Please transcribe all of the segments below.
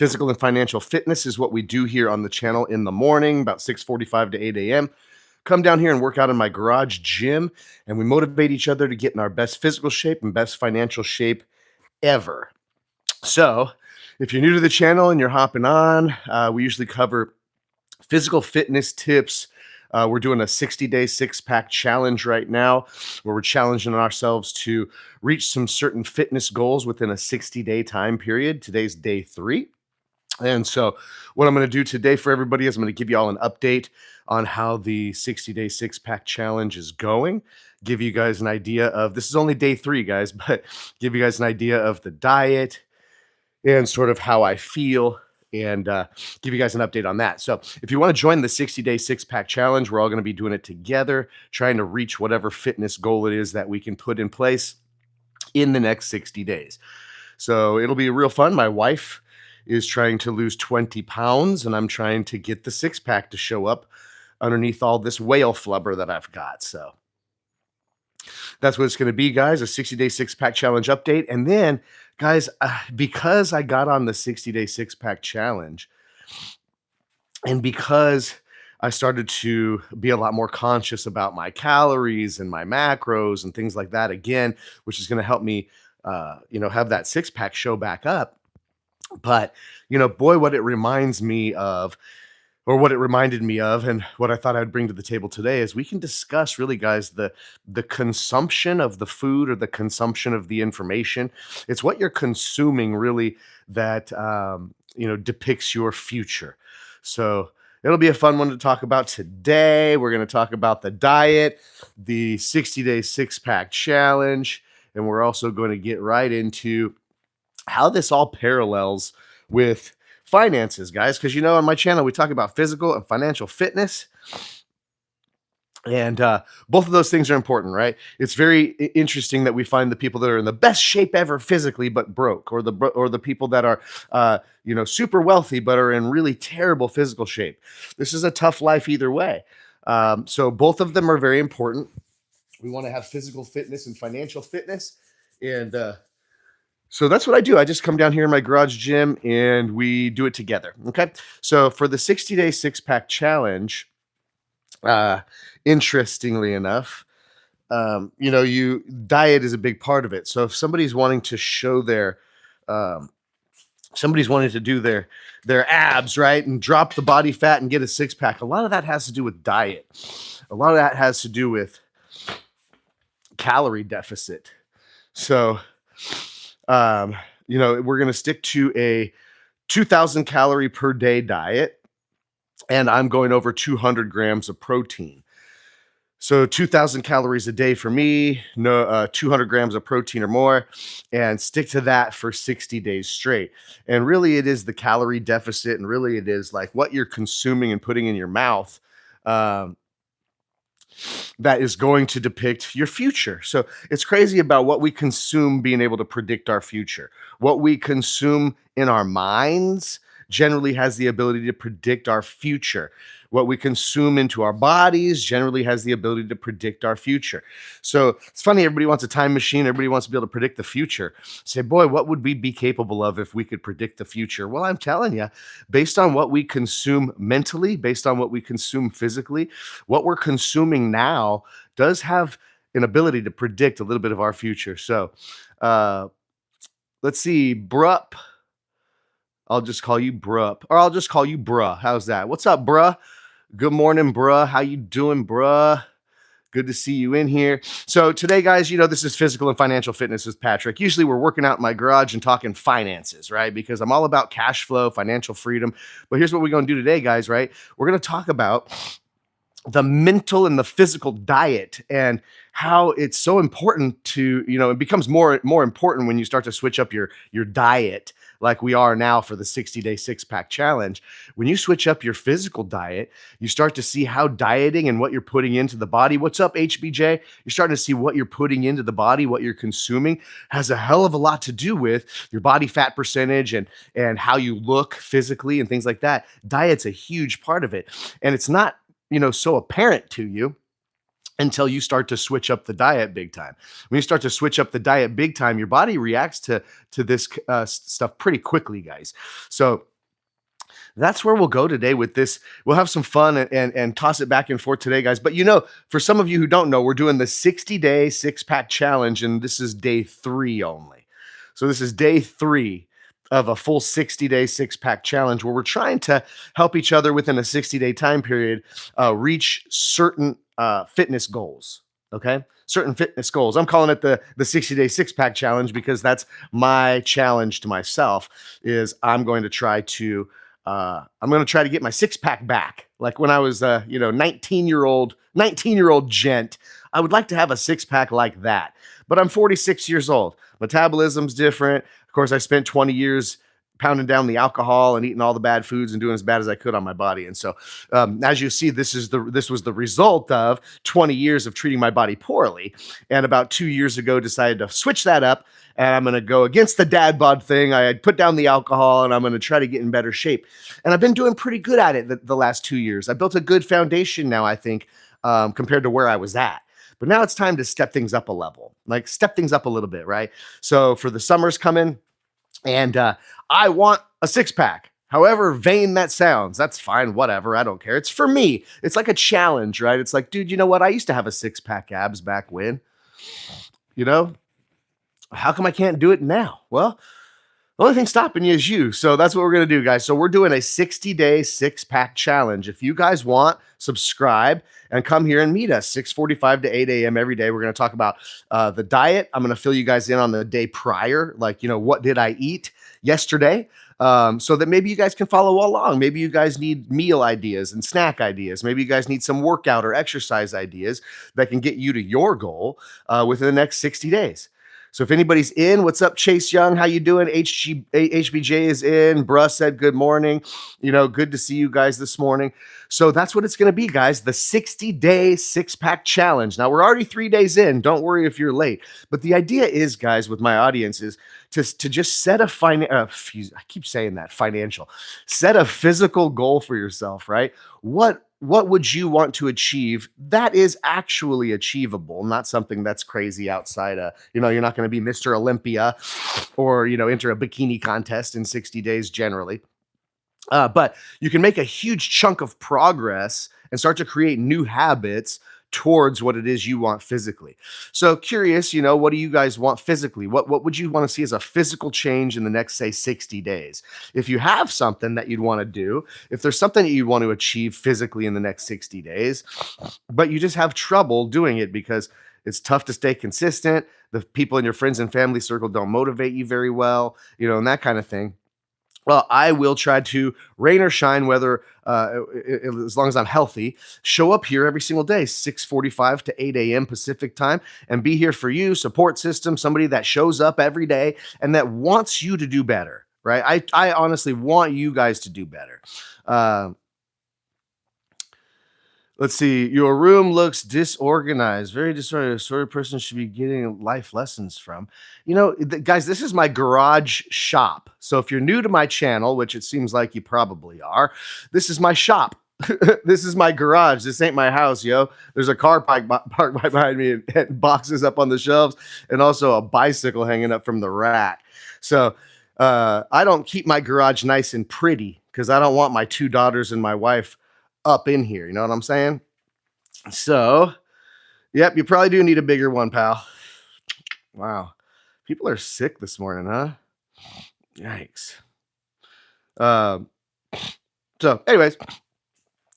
Physical and financial fitness is what we do here on the channel in the morning, about 6:45 to 8 a.m. Come down here and work out in my garage gym, and we motivate each other to get in our best physical shape and best financial shape ever. So, if you're new to the channel and you're hopping on, we usually cover physical fitness tips. We're doing a 60-day six-pack challenge right now where we're challenging ourselves to reach some certain fitness goals within a 60-day time period. Today's day 3. And so what I'm going to do today for everybody is I'm going to give you all an update on how the 60-day six-pack challenge is going, give you guys an idea of, this is only day 3, guys, but give you guys an idea of the diet and sort of how I feel, and give you guys an update on that. So if you want to join the 60-day six-pack challenge, we're all going to be doing it together, trying to reach whatever fitness goal it is that we can put in place in the next 60 days. So it'll be real fun. My wife is trying to lose 20 pounds, and I'm trying to get the six-pack to show up underneath all this whale flubber that I've got. So that's what it's going to be, guys, a 60-day six-pack challenge update. And then, guys, because I got on the 60-day six-pack challenge, and because I started to be a lot more conscious about my calories and my macros and things like that again, which is going to help me, have that six-pack show back up. But, boy, what it reminds me of, or what it reminded me of, and what I thought I'd bring to the table today is we can discuss really, guys, the consumption of the food or the consumption of the information. It's what you're consuming really that, depicts your future. So it'll be a fun one to talk about today. We're going to talk about the diet, the 60-day six-pack challenge, and we're also going to get right into how this all parallels with finances, guys, because on my channel we talk about physical and financial fitness, and both of those things are important, right? It's very interesting that we find the people that are in the best shape ever physically but broke, or the people that are super wealthy but are in really terrible physical shape. This is a tough life either way. So both of them are very important. We want to have physical fitness and financial fitness, and so that's what I do. I just come down here in my garage gym and we do it together. Okay. So for the 60-day six-pack challenge, interestingly enough, diet is a big part of it. So if somebody's wanting to show somebody's wanting to do their abs, right, and drop the body fat and get a six-pack, a lot of that has to do with diet. A lot of that has to do with calorie deficit. So we're going to stick to a 2,000 calorie per day diet, and I'm going over 200 grams of protein. So 2,000 calories a day for me, 200 grams of protein or more, and stick to that for 60 days straight. And really it is the calorie deficit, and really it is like what you're consuming and putting in your mouth, that is going to depict your future. So it's crazy about what we consume being able to predict our future. What we consume in our minds generally has the ability to predict our future. What we consume into our bodies generally has the ability to predict our future. So it's funny, everybody wants a time machine. Everybody wants to be able to predict the future. Say, boy, what would we be capable of if we could predict the future? Well, I'm telling you, based on what we consume mentally, based on what we consume physically, what we're consuming now does have an ability to predict a little bit of our future. So let's see, Brup. I'll just call you Brup, or I'll just call you Bruh. How's that? What's up, Bruh? Good morning, Bruh. How you doing, Bruh? Good to see you in here. So today, guys, this is physical and financial fitness with Patrick. Usually we're working out in my garage and talking finances, right? Because I'm all about cash flow, financial freedom. But here's what we're going to do today, guys, right? We're going to talk about the mental and the physical diet, and how it's so important to, it becomes more important when you start to switch up your diet, like we are now for the 60-day six-pack challenge. When you switch up your physical diet, you start to see how dieting and what you're putting into the body. What's up, HBJ? You're starting to see what you're putting into the body, what you're consuming has a hell of a lot to do with your body fat percentage and how you look physically and things like that. Diet's a huge part of it. And it's not, so apparent to you until you start to switch up the diet big time. When you start to switch up the diet big time, your body reacts to this stuff pretty quickly, guys. So That's where we'll go today with this. We'll have some fun and toss it back and forth today, guys. But for some of you who don't know, we're doing the 60-day six-pack challenge, and this is day 3 only. So this is day 3 of a full 60-day six-pack challenge where we're trying to help each other within a 60-day time period reach certain fitness goals. Okay, certain fitness goals. I'm calling it the 60-day six-pack challenge because that's my challenge to myself. Is I'm going to try to get my six-pack back. Like when I was 19-year-old gent, I would like to have a six-pack like that. But I'm 46 years old. Metabolism's different. Of course, I spent 20 years pounding down the alcohol and eating all the bad foods and doing as bad as I could on my body. And so, as you see, this was the result of 20 years of treating my body poorly. And about 2 years ago, decided to switch that up. And I'm going to go against the dad bod thing. I had put down the alcohol and I'm going to try to get in better shape. And I've been doing pretty good at it the last 2 years. I built a good foundation now, I think, compared to where I was at. But now it's time to step things up a level, like step things up a little bit, right? So for the summer's coming, and I want a six-pack. However vain that sounds, that's fine, whatever, I don't care. It's for me. It's like a challenge, right? It's like, dude, you know what? I used to have a six-pack abs back when. How come I can't do it now? Well, the only thing stopping you is you. So that's what we're going to do, guys. So we're doing a 60-day six-pack challenge. If you guys want, subscribe and come here and meet us 6:45 to 8 a.m. every day. We're going to talk about the diet. I'm going to fill you guys in on the day prior, like, what did I eat yesterday? So that maybe you guys can follow along. Maybe you guys need meal ideas and snack ideas. Maybe you guys need some workout or exercise ideas that can get you to your goal within the next 60 days. So if anybody's in, what's up, Chase Young? How you doing? HBJ is in. Bruh said good morning. Good to see you guys this morning. So that's what it's going to be, guys. The 60-day six-pack challenge. Now, we're already 3 days in. Don't worry if you're late. But the idea is, guys, with my audience is to just set a I keep saying that, financial. Set a physical goal for yourself, right? What would you want to achieve that is actually achievable, not something that's crazy outside you're not going to be Mr. Olympia or, enter a bikini contest in 60 days generally. But you can make a huge chunk of progress and start to create new habits towards what it is you want physically. So curious, what do you guys want physically? What would you want to see as a physical change in the next, say, 60 days? If you have something that you'd want to do, if there's something that you want to achieve physically in the next 60 days, but you just have trouble doing it because it's tough to stay consistent, the people in your friends and family circle don't motivate you very well, and that kind of thing. Well, I will try to rain or shine, whether as long as I'm healthy, show up here every single day, 6:45 to 8 a.m. Pacific time, and be here for you, support system, somebody that shows up every day and that wants you to do better, right? I honestly want you guys to do better. Let's see. Your room looks disorganized. Very disorganized. A sort of person should be getting life lessons from. Guys, this is my garage shop. So if you're new to my channel, which it seems like you probably are, this is my shop. This is my garage. This ain't my house, yo. There's a car parked behind me and boxes up on the shelves and also a bicycle hanging up from the rack. So I don't keep my garage nice and pretty because I don't want my 2 daughters and my wife up in here. You know what I'm saying? So, yep, you probably do need a bigger one, pal. Wow. People are sick this morning, huh? Yikes. So anyways,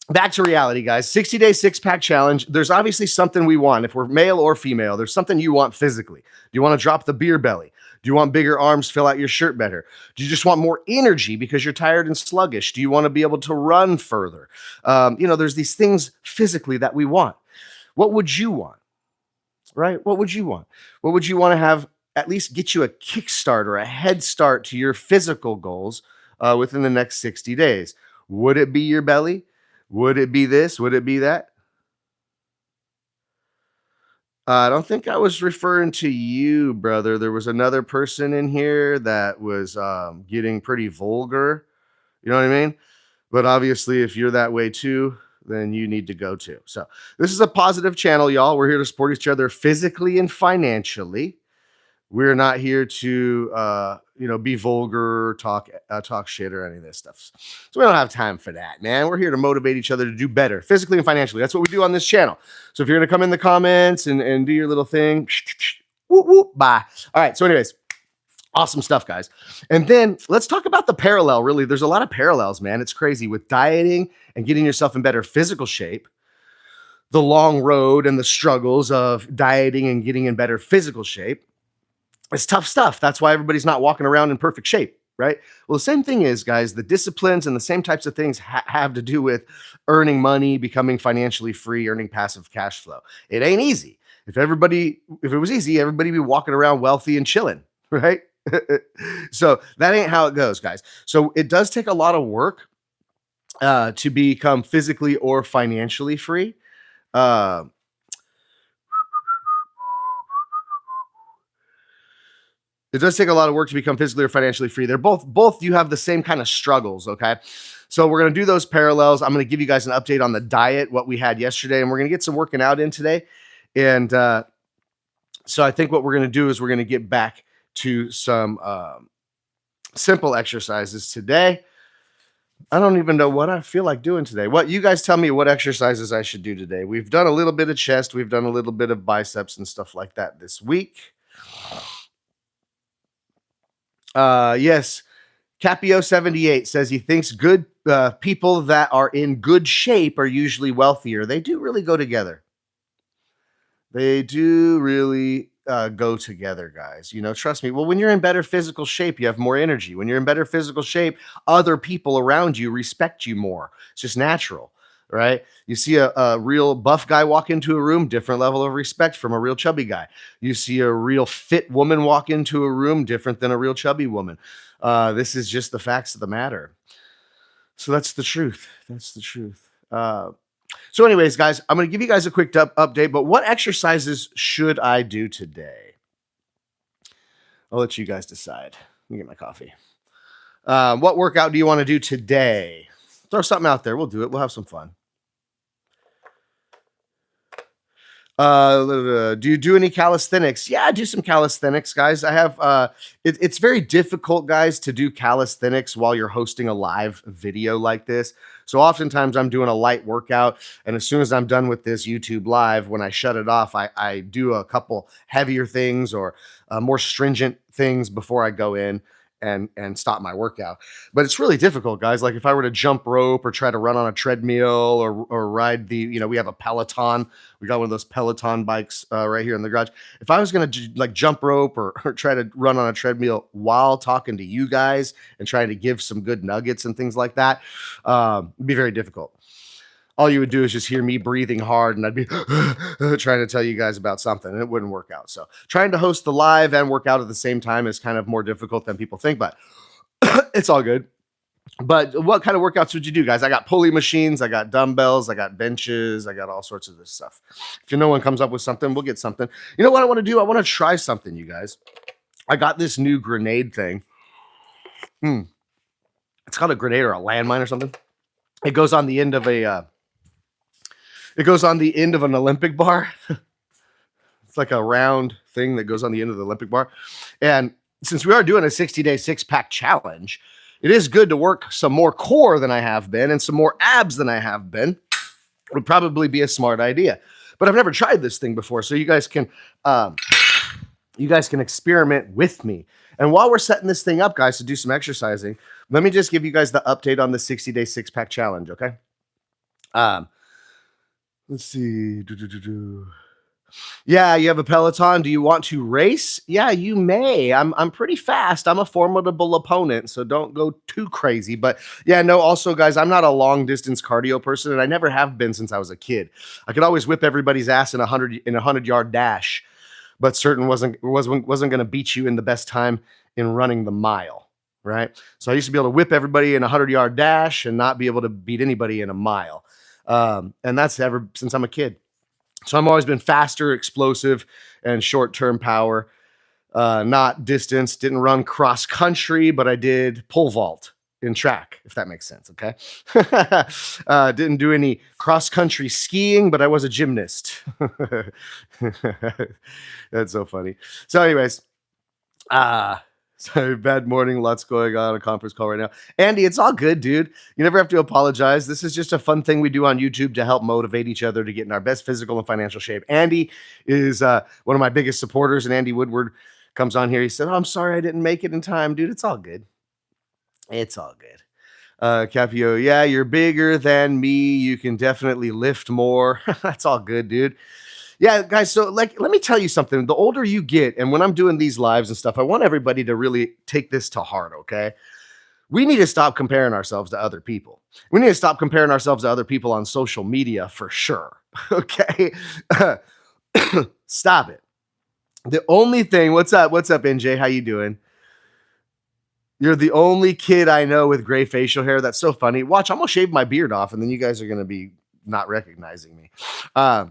back to reality, guys. 60-day six-pack challenge. There's obviously something we want. If we're male or female, there's something you want physically. Do you want to drop the beer belly? Do you want bigger arms, fill out your shirt better? Do you just want more energy because you're tired and sluggish? Do you want to be able to run further? There's these things physically that we want. What would you want? Right? What would you want? What would you want to have at least get you a kickstart or a head start to your physical goals within the next 60 days? Would it be your belly? Would it be this? Would it be that? I don't think I was referring to you, brother. There was another person in here that was getting pretty vulgar. You know what I mean? But obviously, if you're that way too, then you need to go too. So this is a positive channel, y'all. We're here to support each other physically and financially. We're not here to, be vulgar, talk shit, or any of this stuff. So we don't have time for that, man. We're here to motivate each other to do better, physically and financially. That's what we do on this channel. So if you're gonna come in the comments and do your little thing, whoop, whoop, bye. All right. So, anyways, awesome stuff, guys. And then let's talk about the parallel. Really, there's a lot of parallels, man. It's crazy with dieting and getting yourself in better physical shape. The long road and the struggles of dieting and getting in better physical shape. It's tough stuff. That's why everybody's not walking around in perfect shape, right? Well, the same thing is, guys, the disciplines and the same types of things have to do with earning money, becoming financially free, earning passive cash flow. It ain't easy. If it was easy, everybody would be walking around wealthy and chilling, right? So that ain't how it goes, guys. So it does take a lot of work to become physically or financially free. Uh, It does take a lot of work to become physically or financially free. They're both you have the same kind of struggles, okay? So we're going to do those parallels. I'm going to give you guys an update on the diet, what we had yesterday, and we're going to get some working out in today. And so I think what we're going to do is we're going to get back to some simple exercises today. I don't even know what I feel like doing today. What you guys tell me what exercises I should do today. We've done a little bit of chest, we've done a little bit of biceps and stuff like that this week. Yes, Capio78 says he thinks good people that are in good shape are usually wealthier. They do really go together. They do really go together, guys. Trust me. Well, when you're in better physical shape, you have more energy. When you're in better physical shape, other people around you respect you more. It's just natural, right? You see a real buff guy walk into a room, different level of respect from a real chubby guy. You see a real fit woman walk into a room, different than a real chubby woman. This is just the facts of the matter. So that's the truth. That's the truth. So anyways, guys, I'm going to give you guys a quick update, but what exercises should I do today? I'll let you guys decide. Let me get my coffee. What workout do you want to do today? Throw something out there. We'll do it. We'll have some fun. Do you do any calisthenics? Yeah, I do some calisthenics, guys. I have it's very difficult, guys, to do calisthenics while you're hosting a live video like this. So oftentimes I'm doing a light workout, and as soon as I'm done with this YouTube live, when I shut it off, I do a couple heavier things or more stringent things before I go in and stop my workout. But it's really difficult, guys. Like if I were to jump rope or try to run on a treadmill or ride we have a Peloton. We got one of those Peloton bikes right here in the garage. If I was going to jump rope or try to run on a treadmill while talking to you guys and trying to give some good nuggets and things like that, it'd be very difficult. All you would do is just hear me breathing hard, and I'd be trying to tell you guys about something, and it wouldn't work out. So trying to host the live and work out at the same time is kind of more difficult than people think, but it's all good. But what kind of workouts would you do, guys? I got pulley machines, I got dumbbells, I got benches, I got all sorts of this stuff. If no one comes up with something, we'll get something. You know what I want to do? I want to try something, you guys. I got this new grenade thing. It's called a grenade or a landmine or something. It goes on the end of an Olympic bar. It's like a round thing that goes on the end of the Olympic bar. And since we are doing a 60-day six-pack challenge, it is good to work some more core than I have been and some more abs than I have been. It would probably be a smart idea. But I've never tried this thing before, so you guys can experiment with me. And while we're setting this thing up, guys, to do some exercising, let me just give you guys the update on the 60-day six-pack challenge, okay? Let's see. Yeah, you have a Peloton. Do you want to race? Yeah, you may. I'm pretty fast. I'm a formidable opponent, so don't go too crazy. But yeah, no, also, guys, I'm not a long-distance cardio person, and I never have been since I was a kid. I could always whip everybody's ass in a 100-yard dash, but certain wasn't going to beat you in the best time in running the mile, right? So I used to be able to whip everybody in a 100-yard dash and not be able to beat anybody in a mile. And that's ever since I'm a kid. So I've always been faster, explosive, and short-term power, not distance. Didn't run cross country, but I did pole vault in track, if that makes sense. Okay. Didn't do any cross country skiing, but I was a gymnast. That's so funny. So anyways, Ah, sorry, bad morning. Lots going on a conference call right now. Andy, it's all good, dude. You never have to apologize. This is just a fun thing we do on YouTube to help motivate each other to get in our best physical and financial shape. Andy is one of my biggest supporters, and Andy Woodward comes on here. He said, "Oh, I'm sorry I didn't make it in time, dude. It's all good. It's all good." Capio, yeah, you're bigger than me. You can definitely lift more. That's all good, dude. Yeah, guys. So, like, let me tell you something. The older you get, and when I'm doing these lives and stuff, I want everybody to really take this to heart, okay? We need to stop comparing ourselves to other people. We need to stop comparing ourselves to other people on social media for sure, okay? Stop it. The only thing, what's up? What's up, NJ? How you doing? You're the only kid I know with gray facial hair. That's so funny. Watch, I'm gonna shave my beard off, and then you guys are gonna be not recognizing me. Uh,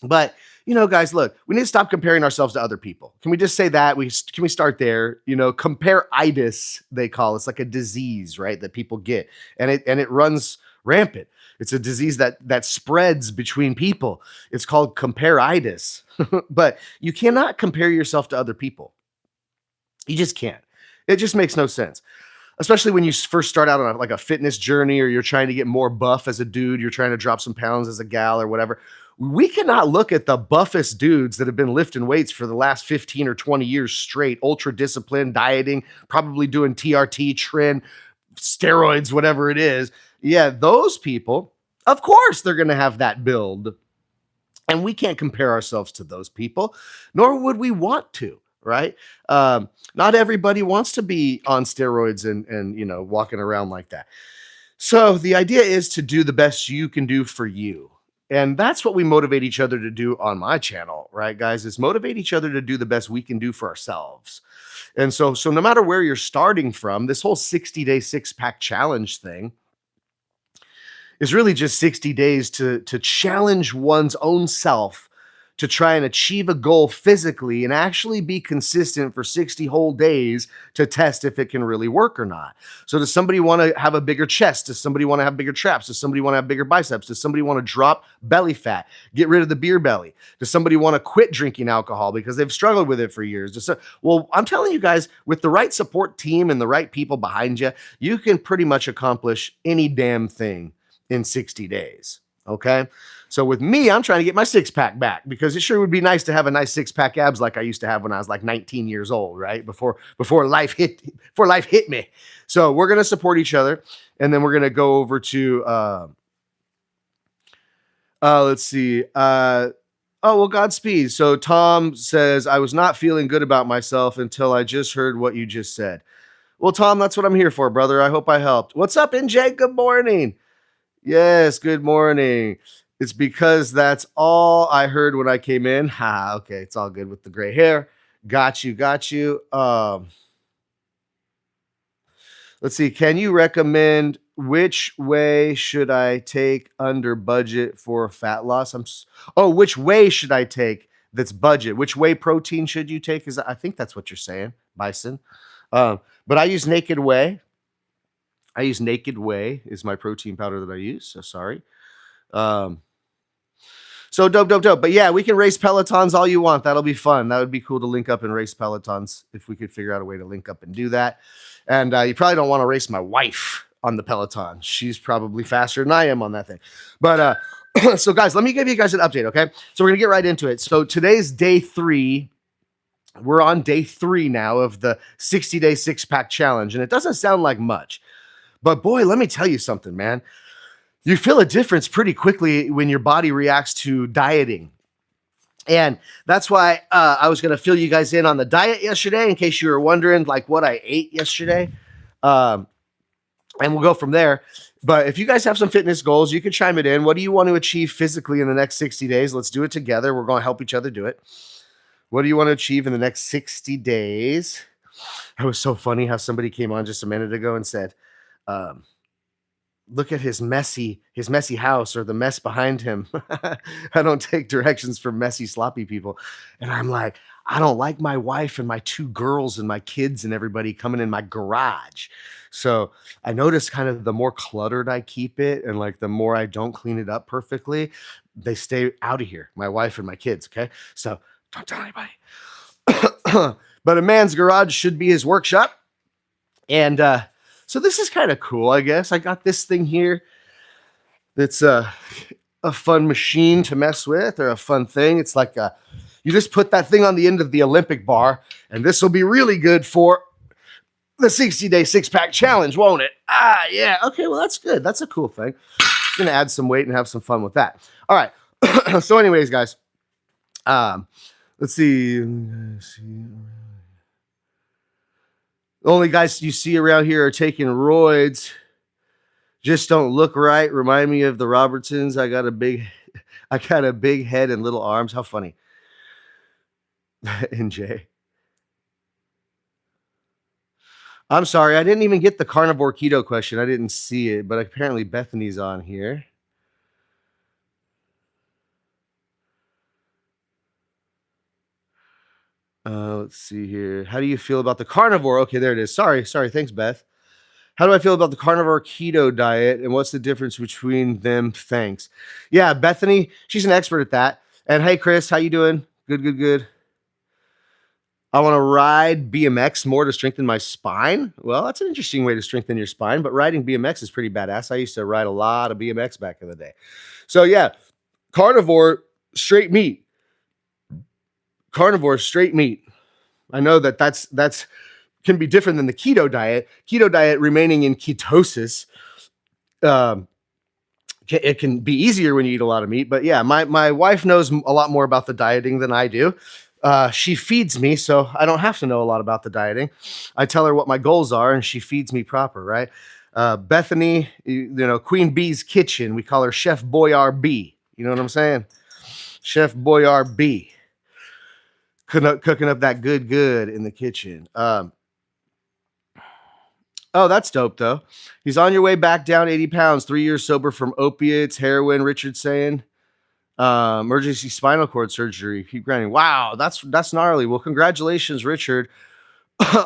But guys, look, we need to stop comparing ourselves to other people. Can we just say that? Can we start there? Compare-itis, they call it. It's like a disease, right? That people get, and it runs rampant. It's a disease that spreads between people. It's called compare-itis. But you cannot compare yourself to other people. You just can't. It just makes no sense, especially when you first start out on like a fitness journey, or you're trying to get more buff as a dude, you're trying to drop some pounds as a gal or whatever. We cannot look at the buffest dudes that have been lifting weights for the last 15 or 20 years straight, ultra disciplined, dieting, probably doing TRT, tren, steroids, whatever it is. Yeah, those people, of course, they're going to have that build. And we can't compare ourselves to those people, nor would we want to, right? Not everybody wants to be on steroids and walking around like that. So the idea is to do the best you can do for you. And that's what we motivate each other to do on my channel, right, guys? Is motivate each other to do the best we can do for ourselves. And so no matter where you're starting from, this whole 60-day six-pack challenge thing is really just 60 days to challenge one's own self to try and achieve a goal physically and actually be consistent for 60 whole days to test if it can really work or not. So does somebody want to have a bigger chest? Does somebody want to have bigger traps? Does somebody want to have bigger biceps? Does somebody want to drop belly fat, get rid of the beer belly? Does somebody want to quit drinking alcohol because they've struggled with it for years? Well, I'm telling you guys, with the right support team and the right people behind you, you can pretty much accomplish any damn thing in 60 days. Okay. So with me, I'm trying to get my six pack back because it sure would be nice to have a nice six pack abs like I used to have when I was like 19 years old, right? Before life hit me. So we're gonna support each other, and then we're gonna go over to let's see. Oh well, Godspeed. So Tom says I was not feeling good about myself until I just heard what you just said. Well, Tom, that's what I'm here for, brother. I hope I helped. What's up, NJ? Good morning. Yes, good morning. It's because that's all I heard when I came in. Ha, okay, it's all good with the gray hair. Got you, got you. Let's see. Can you recommend which way should I take under budget for fat loss? Which way should I take that's budget? Which whey protein should you take? I think that's what you're saying, Bison. But I use Naked Whey. Naked Whey is my protein powder that I use. So sorry. So dope. But yeah, we can race Pelotons all you want. That'll be fun. That would be cool to link up and race Pelotons if we could figure out a way to link up and do that. And you probably don't want to race my wife on the Peloton. She's probably faster than I am on that thing. But so guys, let me give you guys an update, okay? So we're gonna get right into it. So today's day 3. We're on day 3 now of the 60-day six-pack challenge, and it doesn't sound like much. But boy, let me tell you something, man. You feel a difference pretty quickly when your body reacts to dieting. And that's why I was going to fill you guys in on the diet yesterday, in case you were wondering like what I ate yesterday. And we'll go from there. But if you guys have some fitness goals, you can chime it in. What do you want to achieve physically in the next 60 days? Let's do it together. We're going to help each other do it. What do you want to achieve in the next 60 days? It was so funny how somebody came on just a minute ago and said, look at his messy house or the mess behind him. I don't take directions from messy, sloppy people. And I'm like, I don't like my wife and my 2 girls and my kids and everybody coming in my garage. So I notice kind of the more cluttered I keep it and like the more I don't clean it up perfectly, they stay out of here, my wife and my kids. Okay. So don't tell anybody. but a man's garage should be his workshop. And so this is kind of cool, I guess. I got this thing here that's a fun machine to mess with, or a fun thing. It's like you just put that thing on the end of the Olympic bar, and this will be really good for the 60-day six-pack challenge, won't it? Ah, yeah. Okay, well, that's good. That's a cool thing. I'm going to add some weight and have some fun with that. All right. So anyways, guys, let's see. The only guys you see around here are taking roids. Just don't look right. Remind me of the Robertsons. I got a big head and little arms. How funny. NJ. I'm sorry, I didn't even get the carnivore keto question. I didn't see it, but apparently Bethany's on here. Let's see here. How do you feel about the carnivore? Okay, there it is. Sorry. Thanks, Beth. How do I feel about the carnivore keto diet, and what's the difference between them? Thanks. Yeah, Bethany, she's an expert at that. And hey, Chris, how you doing? Good. I want to ride BMX more to strengthen my spine. Well, that's an interesting way to strengthen your spine, but riding BMX is pretty badass. I used to ride a lot of BMX back in the day. So yeah, carnivore, straight meat. Carnivore, straight meat. I know that's can be different than the keto diet. Keto diet, remaining in ketosis, it can be easier when you eat a lot of meat. But yeah, my wife knows a lot more about the dieting than I do. She feeds me, so I don't have to know a lot about the dieting. I tell her what my goals are, and she feeds me proper, right? Bethany, Queen Bee's kitchen. We call her Chef Boyar B. You know what I'm saying? Chef Boyar B. Cooking up that good in the kitchen. Oh, that's dope, though. He's on your way back down 80 pounds, 3 years sober from opiates, heroin, Richard's saying. Emergency spinal cord surgery. Keep grinding. Wow, that's gnarly. Well, congratulations, Richard,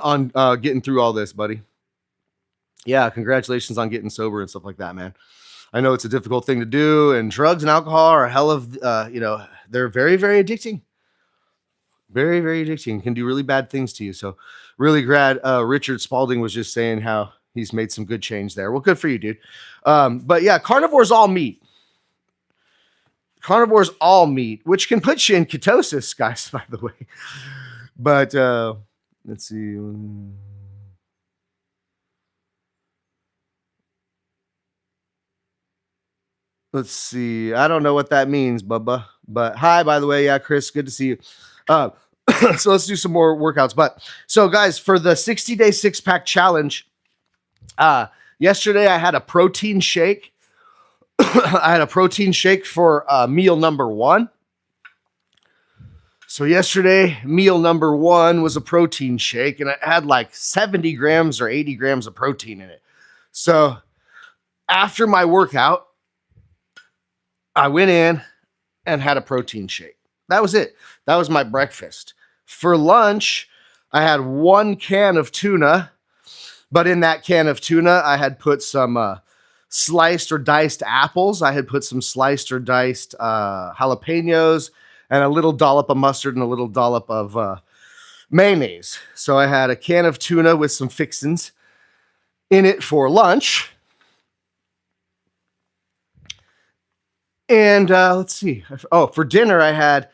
on getting through all this, buddy. Yeah, congratulations on getting sober and stuff like that, man. I know it's a difficult thing to do, and drugs and alcohol are a hell of, they're very, very addicting. Very, very addicting. Can do really bad things to you. So really glad Richard Spalding was just saying how he's made some good change there. Well, good for you, dude. But yeah, carnivore's all meat. Carnivore's all meat, which can put you in ketosis, guys, by the way. But let's see. Let's see. I don't know what that means, Bubba. But hi, by the way. Yeah, Chris, good to see you. So let's do some more workouts. But so, guys, for the 60-day six-pack challenge, yesterday I had a protein shake. I had a protein shake for meal number 1. So yesterday, meal number 1 was a protein shake, and it had like 70 grams or 80 grams of protein in it. So after my workout, I went in and had a protein shake. That was it. That was my breakfast. For lunch, I had 1 can of tuna, but in that can of tuna, I had put some sliced or diced apples. I had put some sliced or diced jalapenos and a little dollop of mustard and a little dollop of mayonnaise. So I had a can of tuna with some fixins in it for lunch. And let's see. Oh, for dinner, I had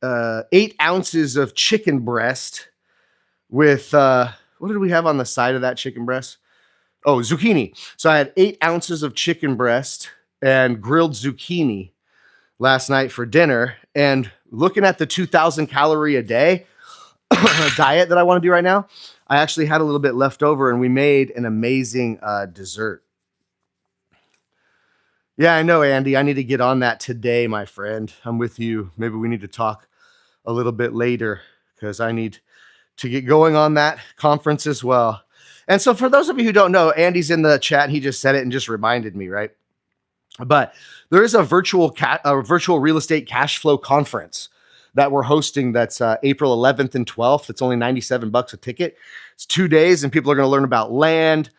8 ounces of chicken breast with, what did we have on the side of that chicken breast? Oh, zucchini. So I had 8 ounces of chicken breast and grilled zucchini last night for dinner. And looking at the 2,000 calorie a day diet that I want to do right now, I actually had a little bit left over, and we made an amazing dessert. Yeah, I know, Andy. I need to get on that today, my friend. I'm with you. Maybe we need to talk a little bit later because I need to get going on that conference as well. And so for those of you who don't know, Andy's in the chat. He just said it and just reminded me, right? But there is a virtual real estate cash flow conference that we're hosting. That's April 11th and 12th. It's only $97 a ticket. It's 2 days, and people are going to learn about land,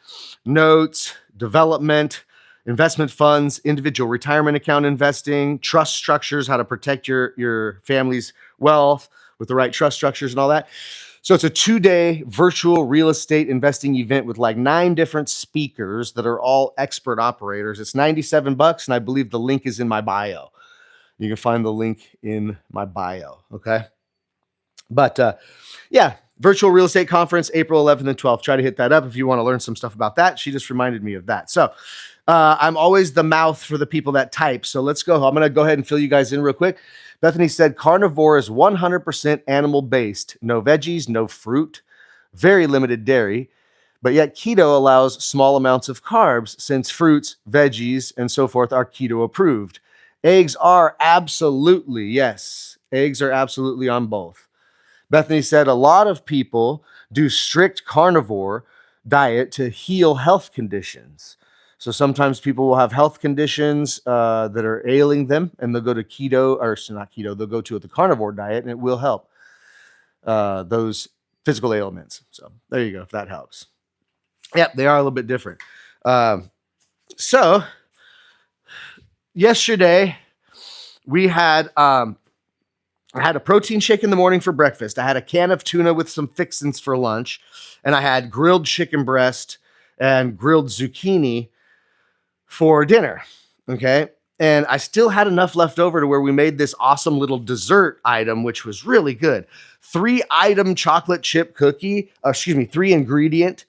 notes, development, investment funds, individual retirement account investing, trust structures, how to protect your family's wealth with the right trust structures and all that. So it's a 2-day virtual real estate investing event with like 9 different speakers that are all expert operators. It's $97, and I believe the link is in my bio. You can find the link in my bio. Okay. But yeah, virtual real estate conference, April 11th and 12th. Try to hit that up if you want to learn some stuff about that. She just reminded me of that. So I'm always the mouth for the people that type. So let's go. I'm going to go ahead and fill you guys in real quick. Bethany said carnivore is 100% animal based. No veggies, no fruit, very limited dairy. But yet keto allows small amounts of carbs since fruits, veggies, and so forth are keto approved. Eggs are absolutely, yes, eggs are absolutely on both. Bethany said a lot of people do strict carnivore diet to heal health conditions. So sometimes people will have health conditions that are ailing them, and they'll go to keto, or not keto, they'll go to the carnivore diet, and it will help those physical ailments. So there you go, if that helps. Yep, they are a little bit different. So yesterday we had I had a protein shake in the morning for breakfast. I had a can of tuna with some fixins for lunch, and I had grilled chicken breast and grilled zucchini for dinner. Okay. And I still had enough left over to where we made this awesome little dessert item, which was really good. 3-item chocolate chip cookie, 3-ingredient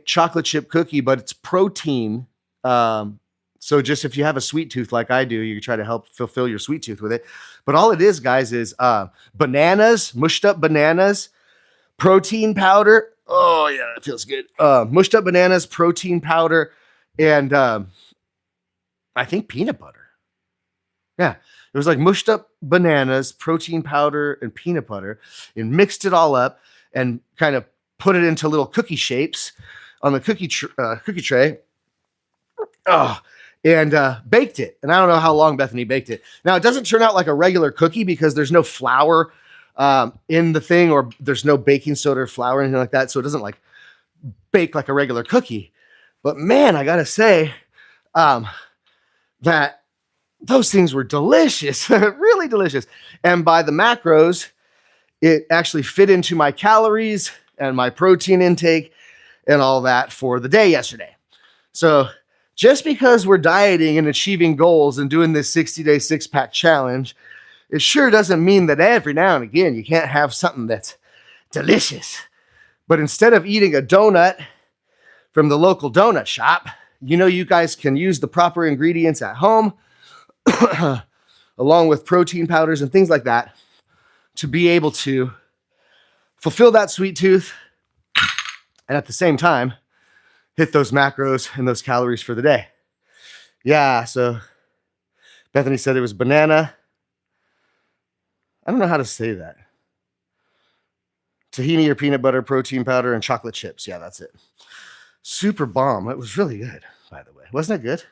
chocolate chip cookie, but it's protein. So just if you have a sweet tooth like I do, you can try to help fulfill your sweet tooth with it. But all it is, guys, is bananas, mushed up bananas, protein powder. Oh, yeah, that feels good. Mushed up bananas, protein powder, and I think peanut butter. Yeah, it was like mushed up bananas, protein powder, and peanut butter, and mixed it all up and kind of put it into little cookie shapes on the cookie tray. Oh, and baked it. And I don't know how long Bethany baked it. Now, it doesn't turn out like a regular cookie because there's no flour in the thing, or there's no baking soda or flour or anything like that. So it doesn't like bake like a regular cookie. But man, I got to say that those things were delicious, really delicious. And by the macros, it actually fit into my calories and my protein intake and all that for the day yesterday. So just because we're dieting and achieving goals and doing this 60-day six-pack challenge, it sure doesn't mean that every now and again you can't have something that's delicious. But instead of eating a donut from the local donut shop, you guys can use the proper ingredients at home, along with protein powders and things like that, to be able to fulfill that sweet tooth and at the same time hit those macros and those calories for the day. Yeah, so Bethany said it was banana. I don't know how to say that. Tahini or peanut butter, protein powder, and chocolate chips. Yeah, that's it. Super bomb. It was really good, by the way. Wasn't it good?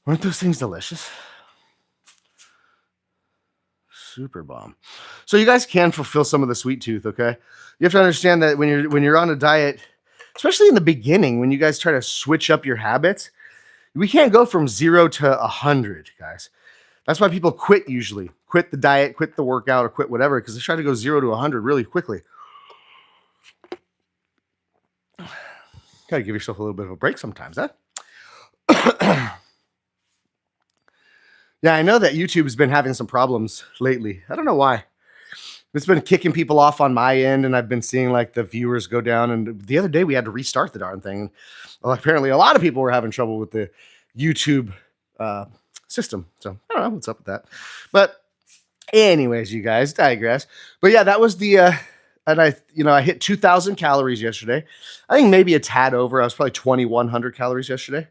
Weren't those things delicious? Super bomb. So you guys can fulfill some of the sweet tooth, okay? You have to understand that when you're on a diet, especially in the beginning, when you guys try to switch up your habits, we can't go from 0 to 100, guys. That's why people quit usually. Quit the diet, quit the workout, or quit whatever, because they try to go 0 to 100 really quickly. Gotta give yourself a little bit of a break sometimes, huh? Yeah, I know that YouTube has been having some problems lately. I don't know why. It's been kicking people off on my end, and I've been seeing like the viewers go down. And the other day we had to restart the darn thing. Well, apparently a lot of people were having trouble with the YouTube system. So I don't know what's up with that. But anyways, you guys, digress. But yeah, that was the and I hit 2,000 calories yesterday. I think maybe a tad over. I was probably 2,100 calories yesterday.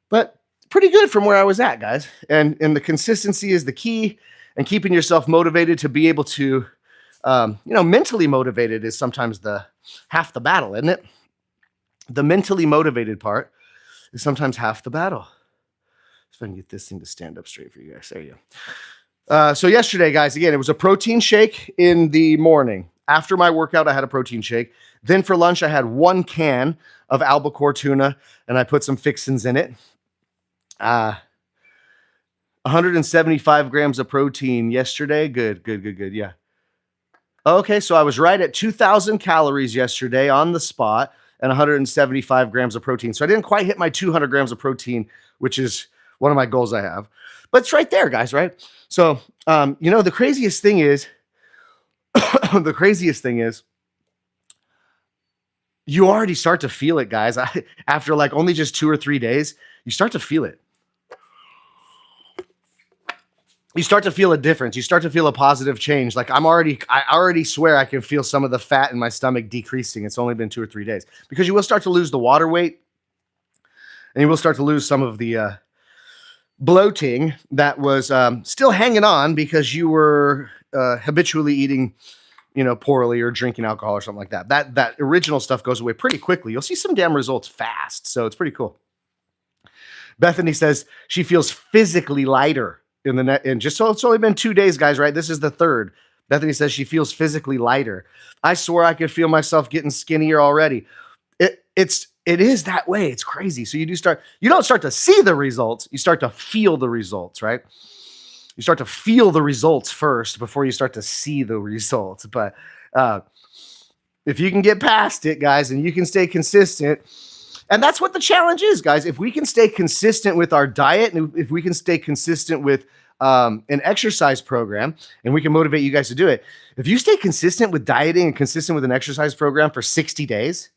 But pretty good from where I was at, guys. And the consistency is the key, and keeping yourself motivated to be able to, mentally motivated is sometimes half the battle, isn't it? The mentally motivated part is sometimes half the battle. If I can get this thing to stand up straight for you guys. There you go. So yesterday, guys, again, it was a protein shake in the morning. After my workout, I had a protein shake. Then for lunch, I had 1 can of albacore tuna, and I put some fixins in it. 175 grams of protein yesterday. Good. Yeah. Okay, so I was right at 2,000 calories yesterday on the spot and 175 grams of protein. So I didn't quite hit my 200 grams of protein, which is one of my goals I have. But it's right there, guys, right? So, the craziest thing is, you already start to feel it, guys. After like only just 2 or 3 days, you start to feel it. You start to feel a difference. You start to feel a positive change. Like I already swear I can feel some of the fat in my stomach decreasing. It's only been 2 or 3 days because you will start to lose the water weight and you will start to lose some of the bloating that was still hanging on because you were habitually eating, poorly or drinking alcohol or something like that. That original stuff goes away pretty quickly. You'll see some damn results fast. So it's pretty cool. Bethany says she feels physically lighter in the net, and just so it's only been 2 days, guys, right? This is the third. Bethany says she feels physically lighter. I swear I could feel myself getting skinnier already. It is that way. It's crazy. So you don't start to see the results, you start to feel the results, right? You start to feel the results first before you start to see the results. But if you can get past it, guys, and you can stay consistent, and that's what the challenge is, guys. If we can stay consistent with our diet and if we can stay consistent with an exercise program, and we can motivate you guys to do it. If you stay consistent with dieting and consistent with an exercise program for 60 days,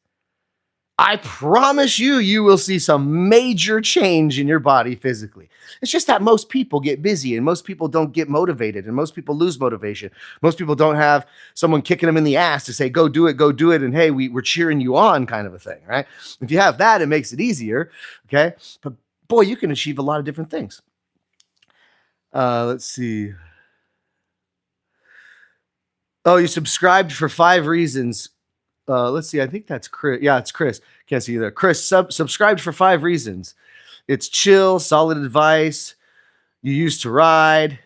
I promise you will see some major change in your body physically. It's just that most people get busy and most people don't get motivated and most people lose motivation. Most people don't have someone kicking them in the ass to say, go do it. And hey, we're cheering you on kind of a thing, right? If you have that, it makes it easier, okay? But boy, you can achieve a lot of different things. Let's see. Oh, you subscribed for 5 reasons. Let's see. I think that's Chris. Yeah, it's Chris. Can't see you there. Chris subscribed for 5 reasons. It's chill, solid advice. You used to ride,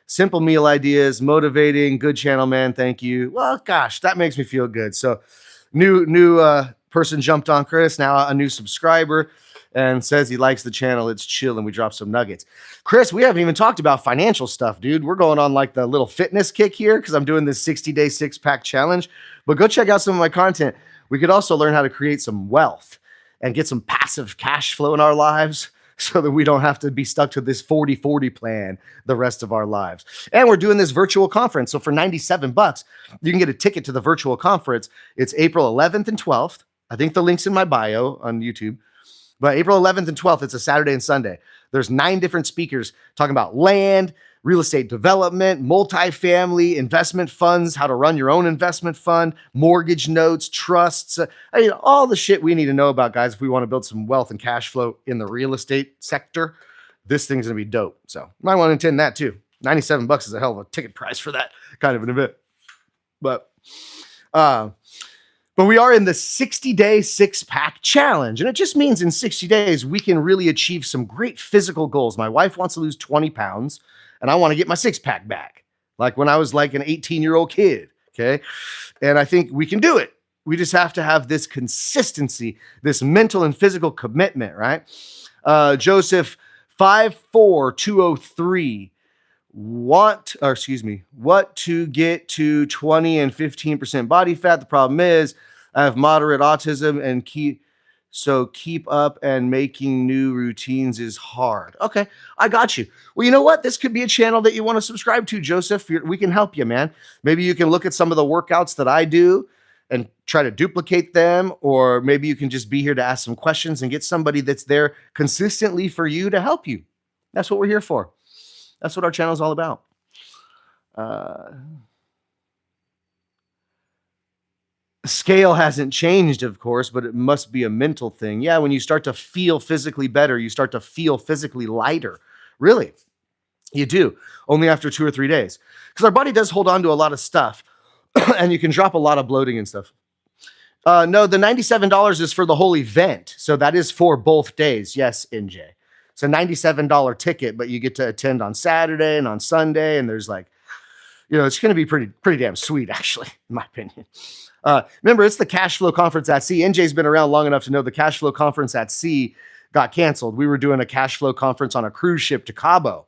simple meal ideas, motivating, good channel, man. Thank you. Well, gosh, that makes me feel good. So new person jumped on Chris, now a new subscriber, and says he likes the channel. It's chill, and we dropped some nuggets. Chris, we haven't even talked about financial stuff, dude. We're going on like the little fitness kick here because I'm doing this 60-day 6-pack challenge. But go check out some of my content. We could also learn how to create some wealth and get some passive cash flow in our lives so that we don't have to be stuck to this 40-40 plan the rest of our lives. And we're doing this virtual conference. So for $97, you can get a ticket to the virtual conference. It's April 11th and 12th. I think the link's in my bio on YouTube. But April 11th and 12th, it's a Saturday and Sunday. There's 9 different speakers talking about land, real estate development, multifamily, investment funds, how to run your own investment fund, mortgage notes, trusts, all the shit we need to know about, guys, if we want to build some wealth and cash flow in the real estate sector. This thing's going to be dope. So you might want to attend that too. $97 is a hell of a ticket price for that kind of an event. But we are in the 60-day 6-pack challenge. And it just means in 60 days, we can really achieve some great physical goals. My wife wants to lose 20 pounds, and I want to get my 6-pack back, like when I was like an 18-year-old kid, okay? And I think we can do it. We just have to have this consistency, this mental and physical commitment, right? Joseph 54203. What to get to 20 and 15% body fat. The problem is I have moderate autism and keep up and making new routines is hard. Okay, I got you. Well, you know what? This could be a channel that you want to subscribe to, Joseph. We can help you, man. Maybe you can look at some of the workouts that I do and try to duplicate them, or maybe you can just be here to ask some questions and get somebody that's there consistently for you to help you. That's what we're here for. That's what our channel is all about. Scale hasn't changed, of course, but it must be a mental thing. Yeah, when you start to feel physically better, you start to feel physically lighter. Really, you do. Only after 2 or 3 days. Because our body does hold on to a lot of stuff, and you can drop a lot of bloating and stuff. No, the $97 is for the whole event. So that is for both days. Yes, NJ. It's a $97 ticket, but you get to attend on Saturday and on Sunday. And there's like, it's going to be pretty damn sweet, actually, in my opinion. Remember, it's the Cash Flow Conference at Sea. NJ's been around long enough to know the Cash Flow Conference at Sea got canceled. We were doing a cash flow conference on a cruise ship to Cabo.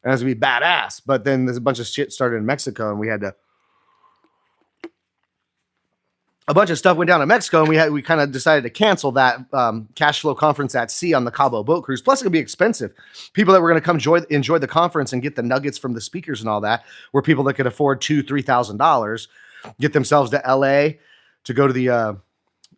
And it's gonna be badass. But then there's a bunch of shit started in Mexico, and we had to. A bunch of stuff went down in Mexico, and we kind of decided to cancel that cash flow conference at sea on the Cabo boat cruise. Plus, it's gonna be expensive. People that were gonna come enjoy the conference and get the nuggets from the speakers and all that were people that could afford $2,000-$3,000, get themselves to LA to go to the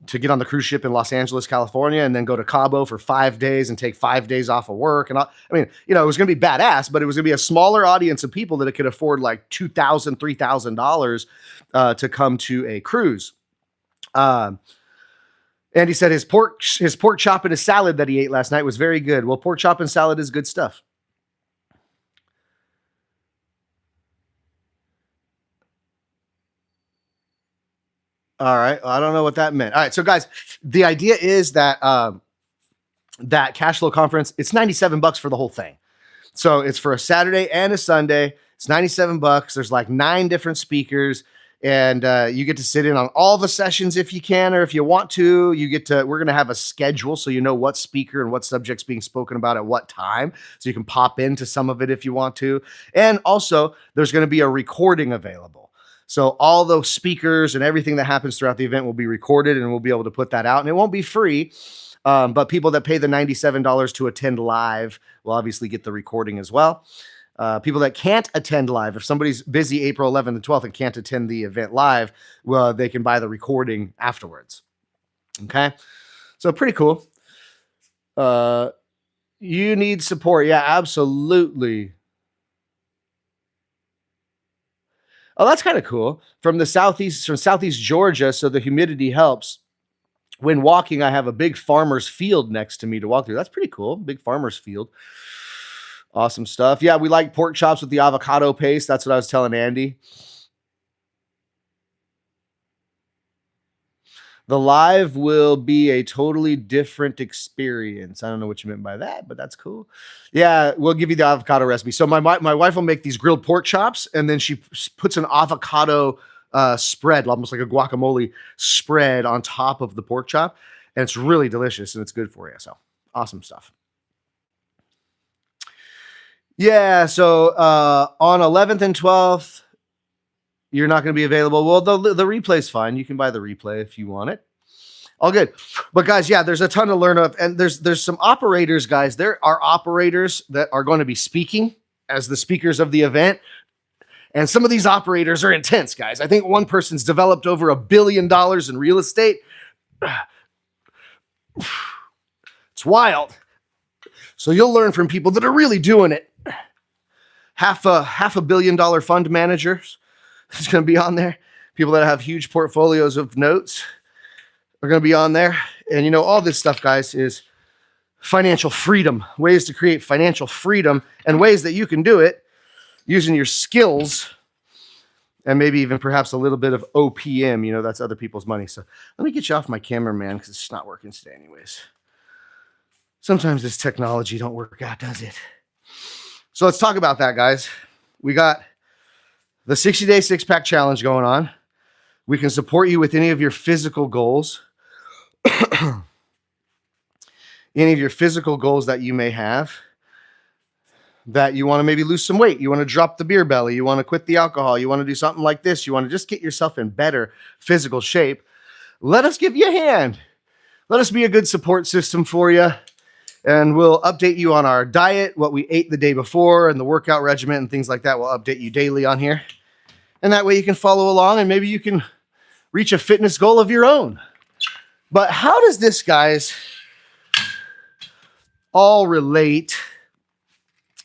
to get on the cruise ship in Los Angeles, California, and then go to Cabo for 5 days and take 5 days off of work. And I mean, you know, it was going to be badass, but it was going to be a smaller audience of people that could afford like $2,000, $3,000 to come to a cruise. Andy said his pork chop and his salad that he ate last night was very good. Well, pork chop and salad is good stuff. All right. I don't know what that meant. All right. So guys, the idea is that, that cash flow conference, it's $97 for the whole thing. So it's for a Saturday and a Sunday. It's $97. There's like 9 different speakers, and you get to sit in on all the sessions if you can, or if you want to. We're going to have a schedule so you know what speaker and what subject's being spoken about at what time, so you can pop into some of it if you want to. And also, there's going to be a recording available. So all those speakers and everything that happens throughout the event will be recorded, and we'll be able to put that out. And it won't be free, but people that pay the $97 to attend live will obviously get the recording as well. People that can't attend live, if somebody's busy April 11th and 12th and can't attend the event live, well, they can buy the recording afterwards. Okay, so pretty cool. You need support. Yeah, absolutely. Oh, that's kind of cool. From Southeast Georgia, so the humidity helps. When walking, I have a big farmer's field next to me to walk through. That's pretty cool. Big farmer's field. Awesome stuff. Yeah, we like pork chops with the avocado paste. That's what I was telling Andy. The live will be a totally different experience. I don't know what you meant by that, but that's cool. Yeah, we'll give you the avocado recipe. So my wife will make these grilled pork chops, and then she puts an avocado spread, almost like a guacamole spread on top of the pork chop. And it's really delicious, and it's good for you. So awesome stuff. Yeah, so on 11th and 12th, you're not going to be available. Well, the replay's fine. You can buy the replay if you want it. All good. But guys, yeah, there's a ton to learn of. And there's some operators, guys. There are operators that are going to be speaking as the speakers of the event. And some of these operators are intense, guys. I think one person's developed over $1 billion in real estate. It's wild. So you'll learn from people that are really doing it. Half a billion dollar fund managers is going to be on there. People that have huge portfolios of notes are going to be on there. And you know, all this stuff, guys, is financial freedom, ways to create financial freedom, and ways that you can do it using your skills and maybe even perhaps a little bit of OPM. You know, that's other people's money. So let me get you off my camera, man, because it's not working today anyways. Sometimes this technology don't work out, does it? So let's talk about that, guys. We got the 60-day six-pack challenge going on. We can support you with any of your physical goals. Any of your physical goals that you may have, that you want to maybe lose some weight. You want to drop the beer belly. You want to quit the alcohol. You want to do something like this. You want to just get yourself in better physical shape. Let us give you a hand. Let us be a good support system for you. And we'll update you on our diet, what we ate the day before, and the workout regimen and things like that. We'll update you daily on here. And that way you can follow along and maybe you can reach a fitness goal of your own. But how does this, guys, all relate?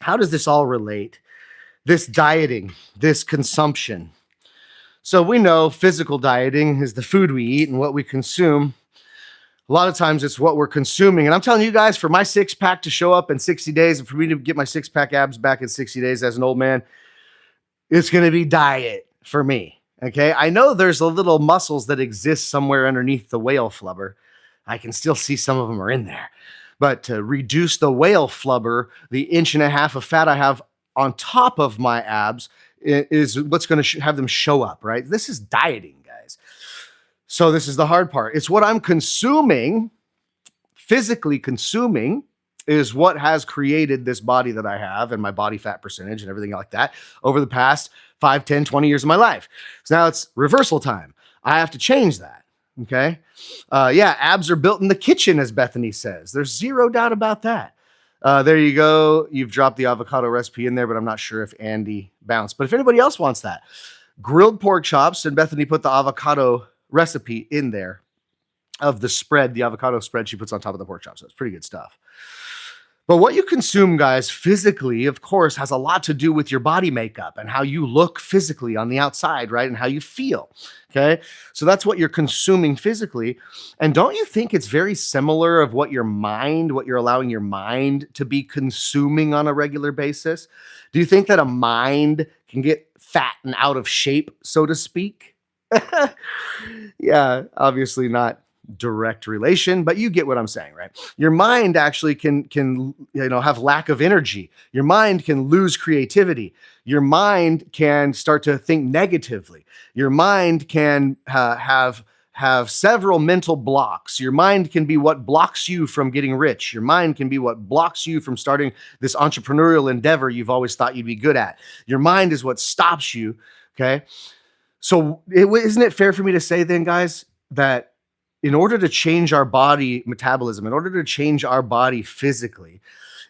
How does this all relate? This dieting, this consumption. So we know physical dieting is the food we eat and what we consume. A lot of times it's what we're consuming. And I'm telling you guys, for my six-pack to show up in 60 days and for me to get my six-pack abs back in 60 days as an old man, it's going to be diet for me. Okay. I know there's a little muscles that exist somewhere underneath the whale flubber. I can still see some of them are in there. But to reduce the whale flubber, the 1.5 inches of fat I have on top of my abs is what's going to have them show up, right? This is dieting, guys. So this is the hard part. It's what I'm consuming, physically consuming, is what has created this body that I have and my body fat percentage and everything like that over the past 5, 10, 20 years of my life. So now it's reversal time. I have to change that. Okay. Yeah, abs are built in the kitchen, as Bethany says. There's zero doubt about that. There you go. You've dropped the avocado recipe in there, but I'm not sure if Andy bounced. But if anybody else wants that, grilled pork chops, and Bethany put the avocado recipe in there of the spread, the avocado spread she puts on top of the pork chops. So it's pretty good stuff. But what you consume, guys, physically, of course, has a lot to do with your body makeup and how you look physically on the outside, right? And how you feel, okay? So that's what you're consuming physically. And don't you think it's very similar of what you're allowing your mind to be consuming on a regular basis? Do you think that a mind can get fat and out of shape, so to speak? Yeah, obviously not direct relation, but you get what I'm saying, right? Your mind actually can have lack of energy. Your mind can lose creativity. Your mind can start to think negatively. Your mind can have several mental blocks. Your mind can be what blocks you from getting rich. Your mind can be what blocks you from starting this entrepreneurial endeavor you've always thought you'd be good at. Your mind is what stops you, okay? So isn't it fair for me to say then, guys, that in order to change our body metabolism, in order to change our body physically,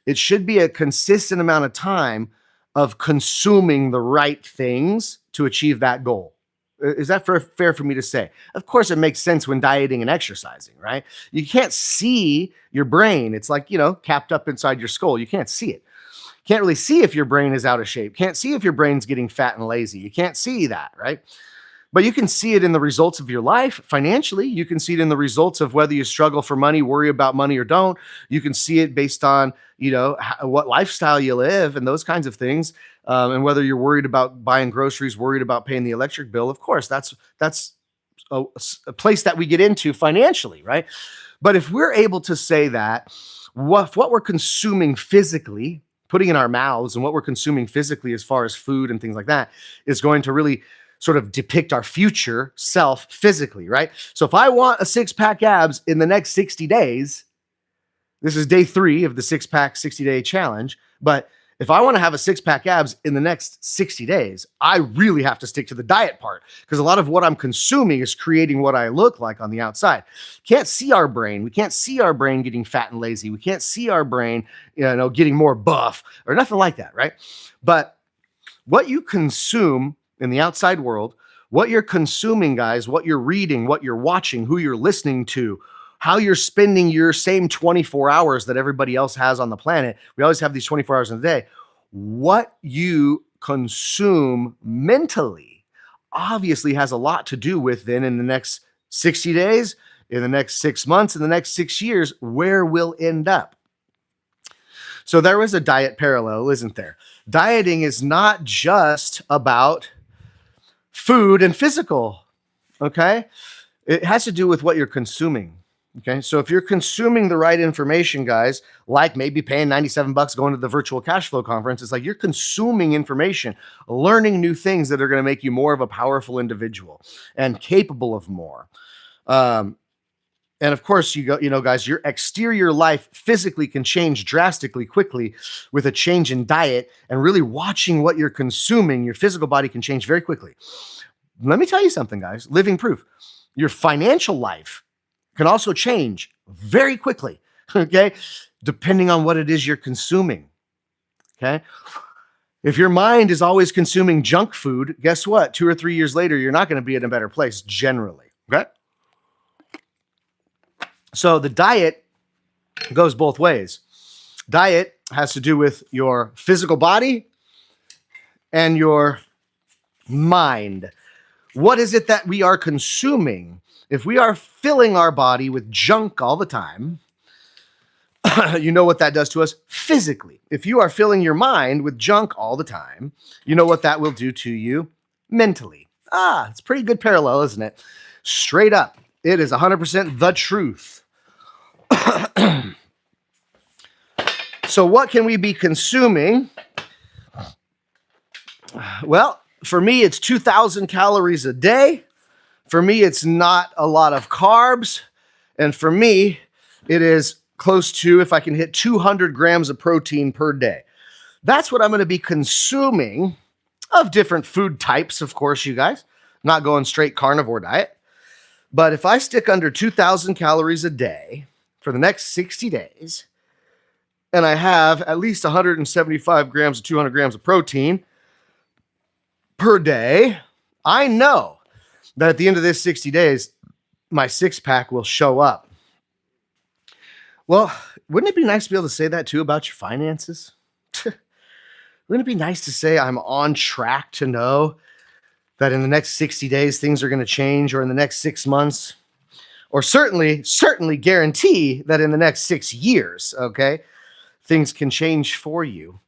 it should be a consistent amount of time of consuming the right things to achieve that goal. Is that fair for me to say? Of course, it makes sense when dieting and exercising, right? You can't see your brain. It's like, capped up inside your skull. You can't see it. Can't really see if your brain is out of shape. Can't see if your brain's getting fat and lazy. You can't see that, right? But you can see it in the results of your life financially. You can see it in the results of whether you struggle for money, worry about money, or don't. You can see it based on, what lifestyle you live and those kinds of things. And whether you're worried about buying groceries, worried about paying the electric bill. Of course, that's a place that we get into financially, right? But if we're able to say that what we're consuming physically, putting in our mouths, and what we're consuming physically as far as food and things like that is going to really sort of depict our future self physically, right? So if I want a 6-pack abs in the next 60 days, this is day 3 of the 6-pack 60-day challenge, but if I want to have a 6-pack abs in the next 60 days, I really have to stick to the diet part, because a lot of what I'm consuming is creating what I look like on the outside. Can't see our brain. We can't see our brain getting fat and lazy. We can't see our brain, getting more buff or nothing like that, right? But what you consume in the outside world, what you're consuming, guys, what you're reading, what you're watching, who you're listening to, how you're spending your same 24 hours that everybody else has on the planet. We always have these 24 hours in a day. What you consume mentally obviously has a lot to do with then in the next 60 days, in the next 6 months, in the next 6 years, where we'll end up. So there is a diet parallel, isn't there? Dieting is not just about food and physical, okay? It has to do with what you're consuming, okay? So if you're consuming the right information, guys, like maybe paying $97 going to the virtual cash flow conference, it's like you're consuming information, learning new things that are going to make you more of a powerful individual and capable of more. And of course, guys, your exterior life physically can change drastically quickly with a change in diet, and really watching what you're consuming. Your physical body can change very quickly. Let me tell you something, guys, living proof. Your financial life can also change very quickly, okay? Depending on what it is you're consuming, okay? If your mind is always consuming junk food, guess what? 2 or 3 years later, you're not going to be in a better place generally, okay? So the diet goes both ways. Diet has to do with your physical body and your mind. What is it that we are consuming? If we are filling our body with junk all the time, you know what that does to us physically. If you are filling your mind with junk all the time, you know what that will do to you mentally. It's a pretty good parallel, isn't it? Straight up. It is 100% the truth. So what can we be consuming? Well, for me, it's 2,000 calories a day. For me, it's not a lot of carbs. And for me, it is close to, if I can hit 200 grams of protein per day. That's what I'm going to be consuming of different food types, of course, you guys. Not going straight carnivore diet. But if I stick under 2,000 calories a day for the next 60 days, and I have at least 175 grams to 200 grams of protein per day, I know that at the end of this 60 days, my six-pack will show up. Well, wouldn't it be nice to be able to say that too about your finances? Wouldn't it be nice to say I'm on track to know that in the next 60 days, things are going to change, or in the next 6 months, or certainly guarantee that in the next 6 years, okay, things can change for you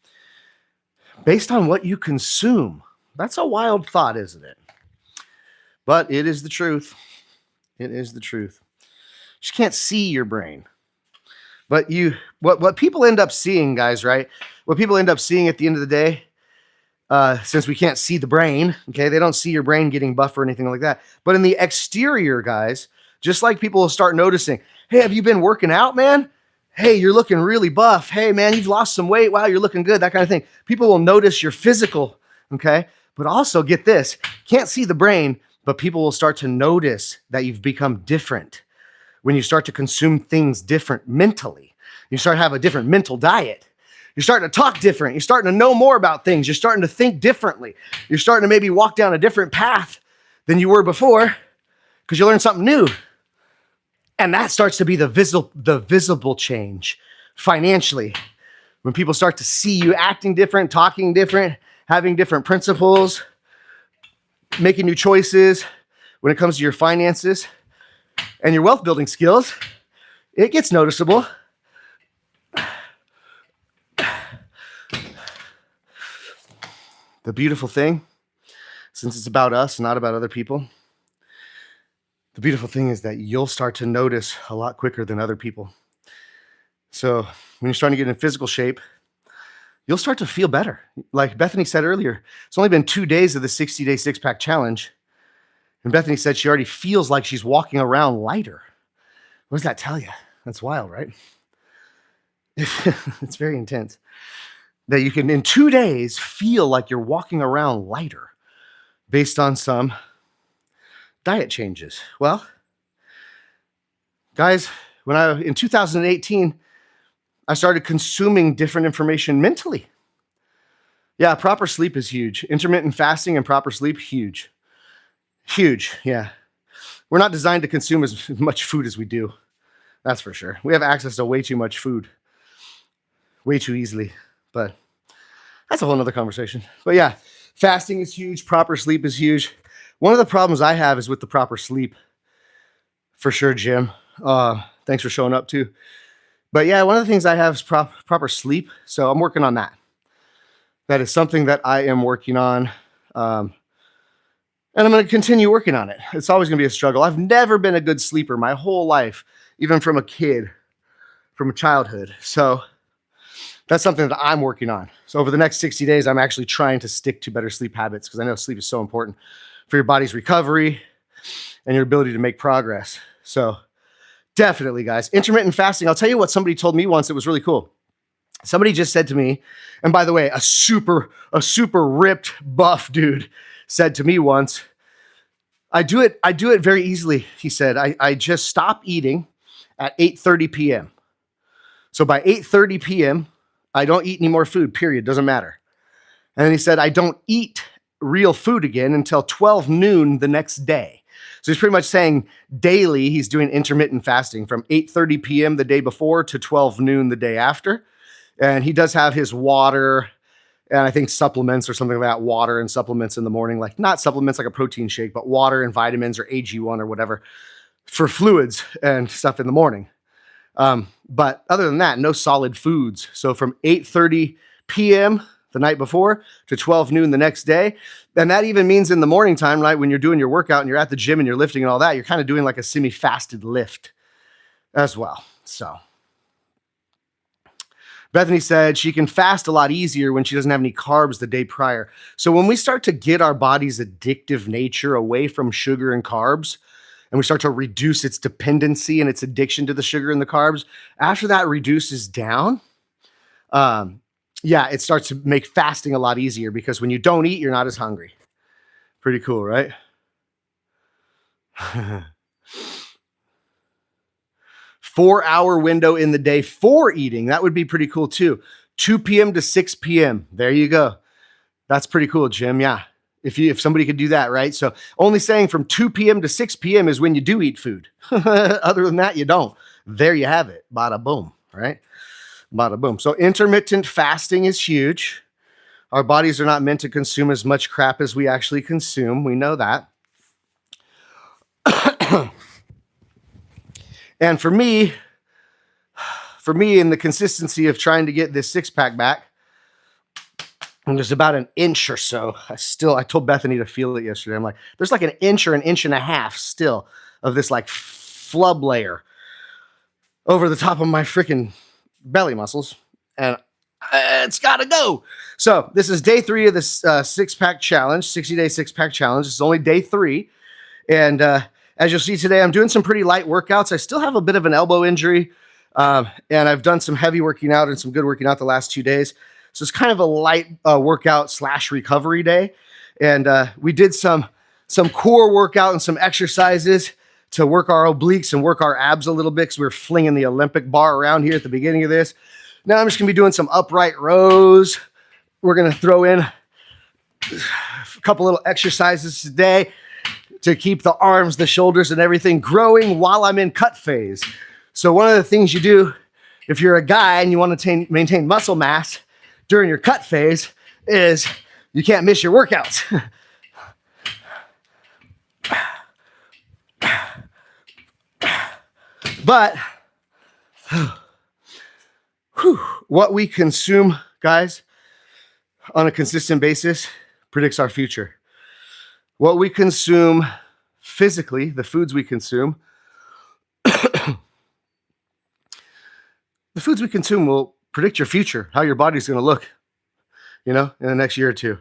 based on what you consume. That's a wild thought, isn't it? But it is the truth. It is the truth. You just can't see your brain. But what people end up seeing, guys, right? What people end up seeing at the end of the day, since we can't see the brain, okay, they don't see your brain getting buff or anything like that. But in the exterior, guys, just like people will start noticing, hey, have you been working out, man? Hey, you're looking really buff. Hey, man, you've lost some weight. Wow, you're looking good, that kind of thing. People will notice your physical, okay? But also, get this, can't see the brain, but people will start to notice that you've become different when you start to consume things different mentally. You start to have a different mental diet. You're starting to talk different. You're starting to know more about things. You're starting to think differently. You're starting to maybe walk down a different path than you were before because you learned something new. And that starts to be the visible change financially. When people start to see you acting different, talking different, having different principles, making new choices when it comes to your finances and your wealth building skills, it gets noticeable. The beautiful thing, since it's about us, not about other people, the beautiful thing is that you'll start to notice a lot quicker than other people. So when you're starting to get in physical shape, you'll start to feel better. Like Bethany said earlier, it's only been 2 days of the 60-day six-pack challenge. And Bethany said she already feels like she's walking around lighter. What does that tell you? That's wild, right? It's very intense. That you can, in 2 days, feel like you're walking around lighter based on some diet changes. Well, guys, in 2018, I started consuming different information mentally. Yeah, proper sleep is huge. Intermittent fasting and proper sleep, huge. Huge, yeah. We're not designed to consume as much food as we do. That's for sure. We have access to way too much food. Way too easily. But that's a whole nother conversation. But yeah, fasting is huge. Proper sleep is huge. One of the problems I have is with the proper sleep. For sure, Jim. Thanks for showing up too. But yeah, one of the things I have is proper sleep. So I'm working on that. That is something that I am working on. And I'm going to continue working on it. It's always going to be a struggle. I've never been a good sleeper my whole life, even from a kid, from childhood. So that's something that I'm working on. So over the next 60 days, I'm actually trying to stick to better sleep habits because I know sleep is so important for your body's recovery and your ability to make progress. So definitely, guys, intermittent fasting. I'll tell you what somebody told me once. It was really cool. Somebody just said to me, and by the way, a super ripped, buff dude said to me once, I do it very easily. He said, I just stop eating at 8:30 p.m. So by 8:30 p.m., I don't eat any more food, period. Doesn't matter. And then he said, I don't eat real food again until 12 noon the next day. So he's pretty much saying daily he's doing intermittent fasting from 8:30 p.m. the day before to 12 noon the day after. And he does have his water and I think supplements or something like that, water and supplements in the morning, like not supplements like a protein shake, but water and vitamins or AG1 or whatever for fluids and stuff in the morning. But other than that, no solid foods. So from 8:30 p.m. the night before to 12 noon the next day. And that even means in the morning time, right? When you're doing your workout and you're at the gym and you're lifting and all that, you're kind of doing like a semi-fasted lift as well. So Bethany said she can fast a lot easier when she doesn't have any carbs the day prior. So when we start to get our body's addictive nature away from sugar and carbs, and we start to reduce its dependency and its addiction to the sugar and the carbs, after that reduces down, it starts to make fasting a lot easier because when you don't eat, you're not as hungry. Pretty cool, right? 4-hour window in the day for eating. That would be pretty cool too. 2 p.m. to 6 p.m. There you go. That's pretty cool, Jim. Yeah. If somebody could do that, right? So only saying from 2 p.m. to 6 p.m. is when you do eat food. Other than that, you don't. There you have it. Bada boom, right? Bada boom. So intermittent fasting is huge. Our bodies are not meant to consume as much crap as we actually consume. We know that. And for me, in the consistency of trying to get this six-pack back, and there's about an inch or so. I told Bethany to feel it yesterday. I'm like, there's like an inch or an inch and a half still of this like flub layer over the top of my freaking belly muscles. And it's got to go. So this is day 3 of this six-pack challenge, 60-day six-pack challenge. It's only day 3. And as you'll see today, I'm doing some pretty light workouts. I still have a bit of an elbow injury. And I've done some heavy working out and some good working out the last 2 days. So it's kind of a light workout / recovery day. And we did some core workout and some exercises to work our obliques and work our abs a little bit because we were flinging the Olympic bar around here at the beginning of this. Now I'm just going to be doing some upright rows. We're going to throw in a couple little exercises today to keep the arms, the shoulders, and everything growing while I'm in cut phase. So one of the things you do if you're a guy and you want to maintain muscle mass during your cut phase is you can't miss your workouts. But what we consume, guys, on a consistent basis predicts our future. What we consume physically, the foods we consume, the foods we consume will predict your future, how your body's going to look, in the next year or two.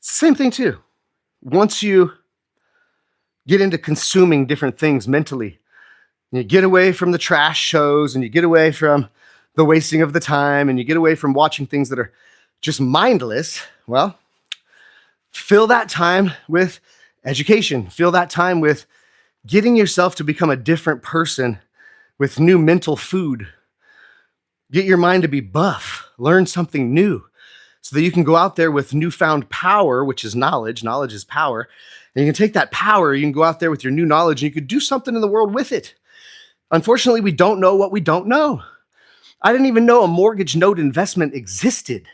It's the same thing too. Once you get into consuming different things mentally, you get away from the trash shows and you get away from the wasting of the time and you get away from watching things that are just mindless, well, fill that time with education. Fill that time with getting yourself to become a different person with new mental food. Get your mind to be buff. Learn something new so that you can go out there with newfound power, which is knowledge. Knowledge is power. And you can take that power, you can go out there with your new knowledge, and you could do something in the world with it. Unfortunately, we don't know what we don't know. I didn't even know a mortgage note investment existed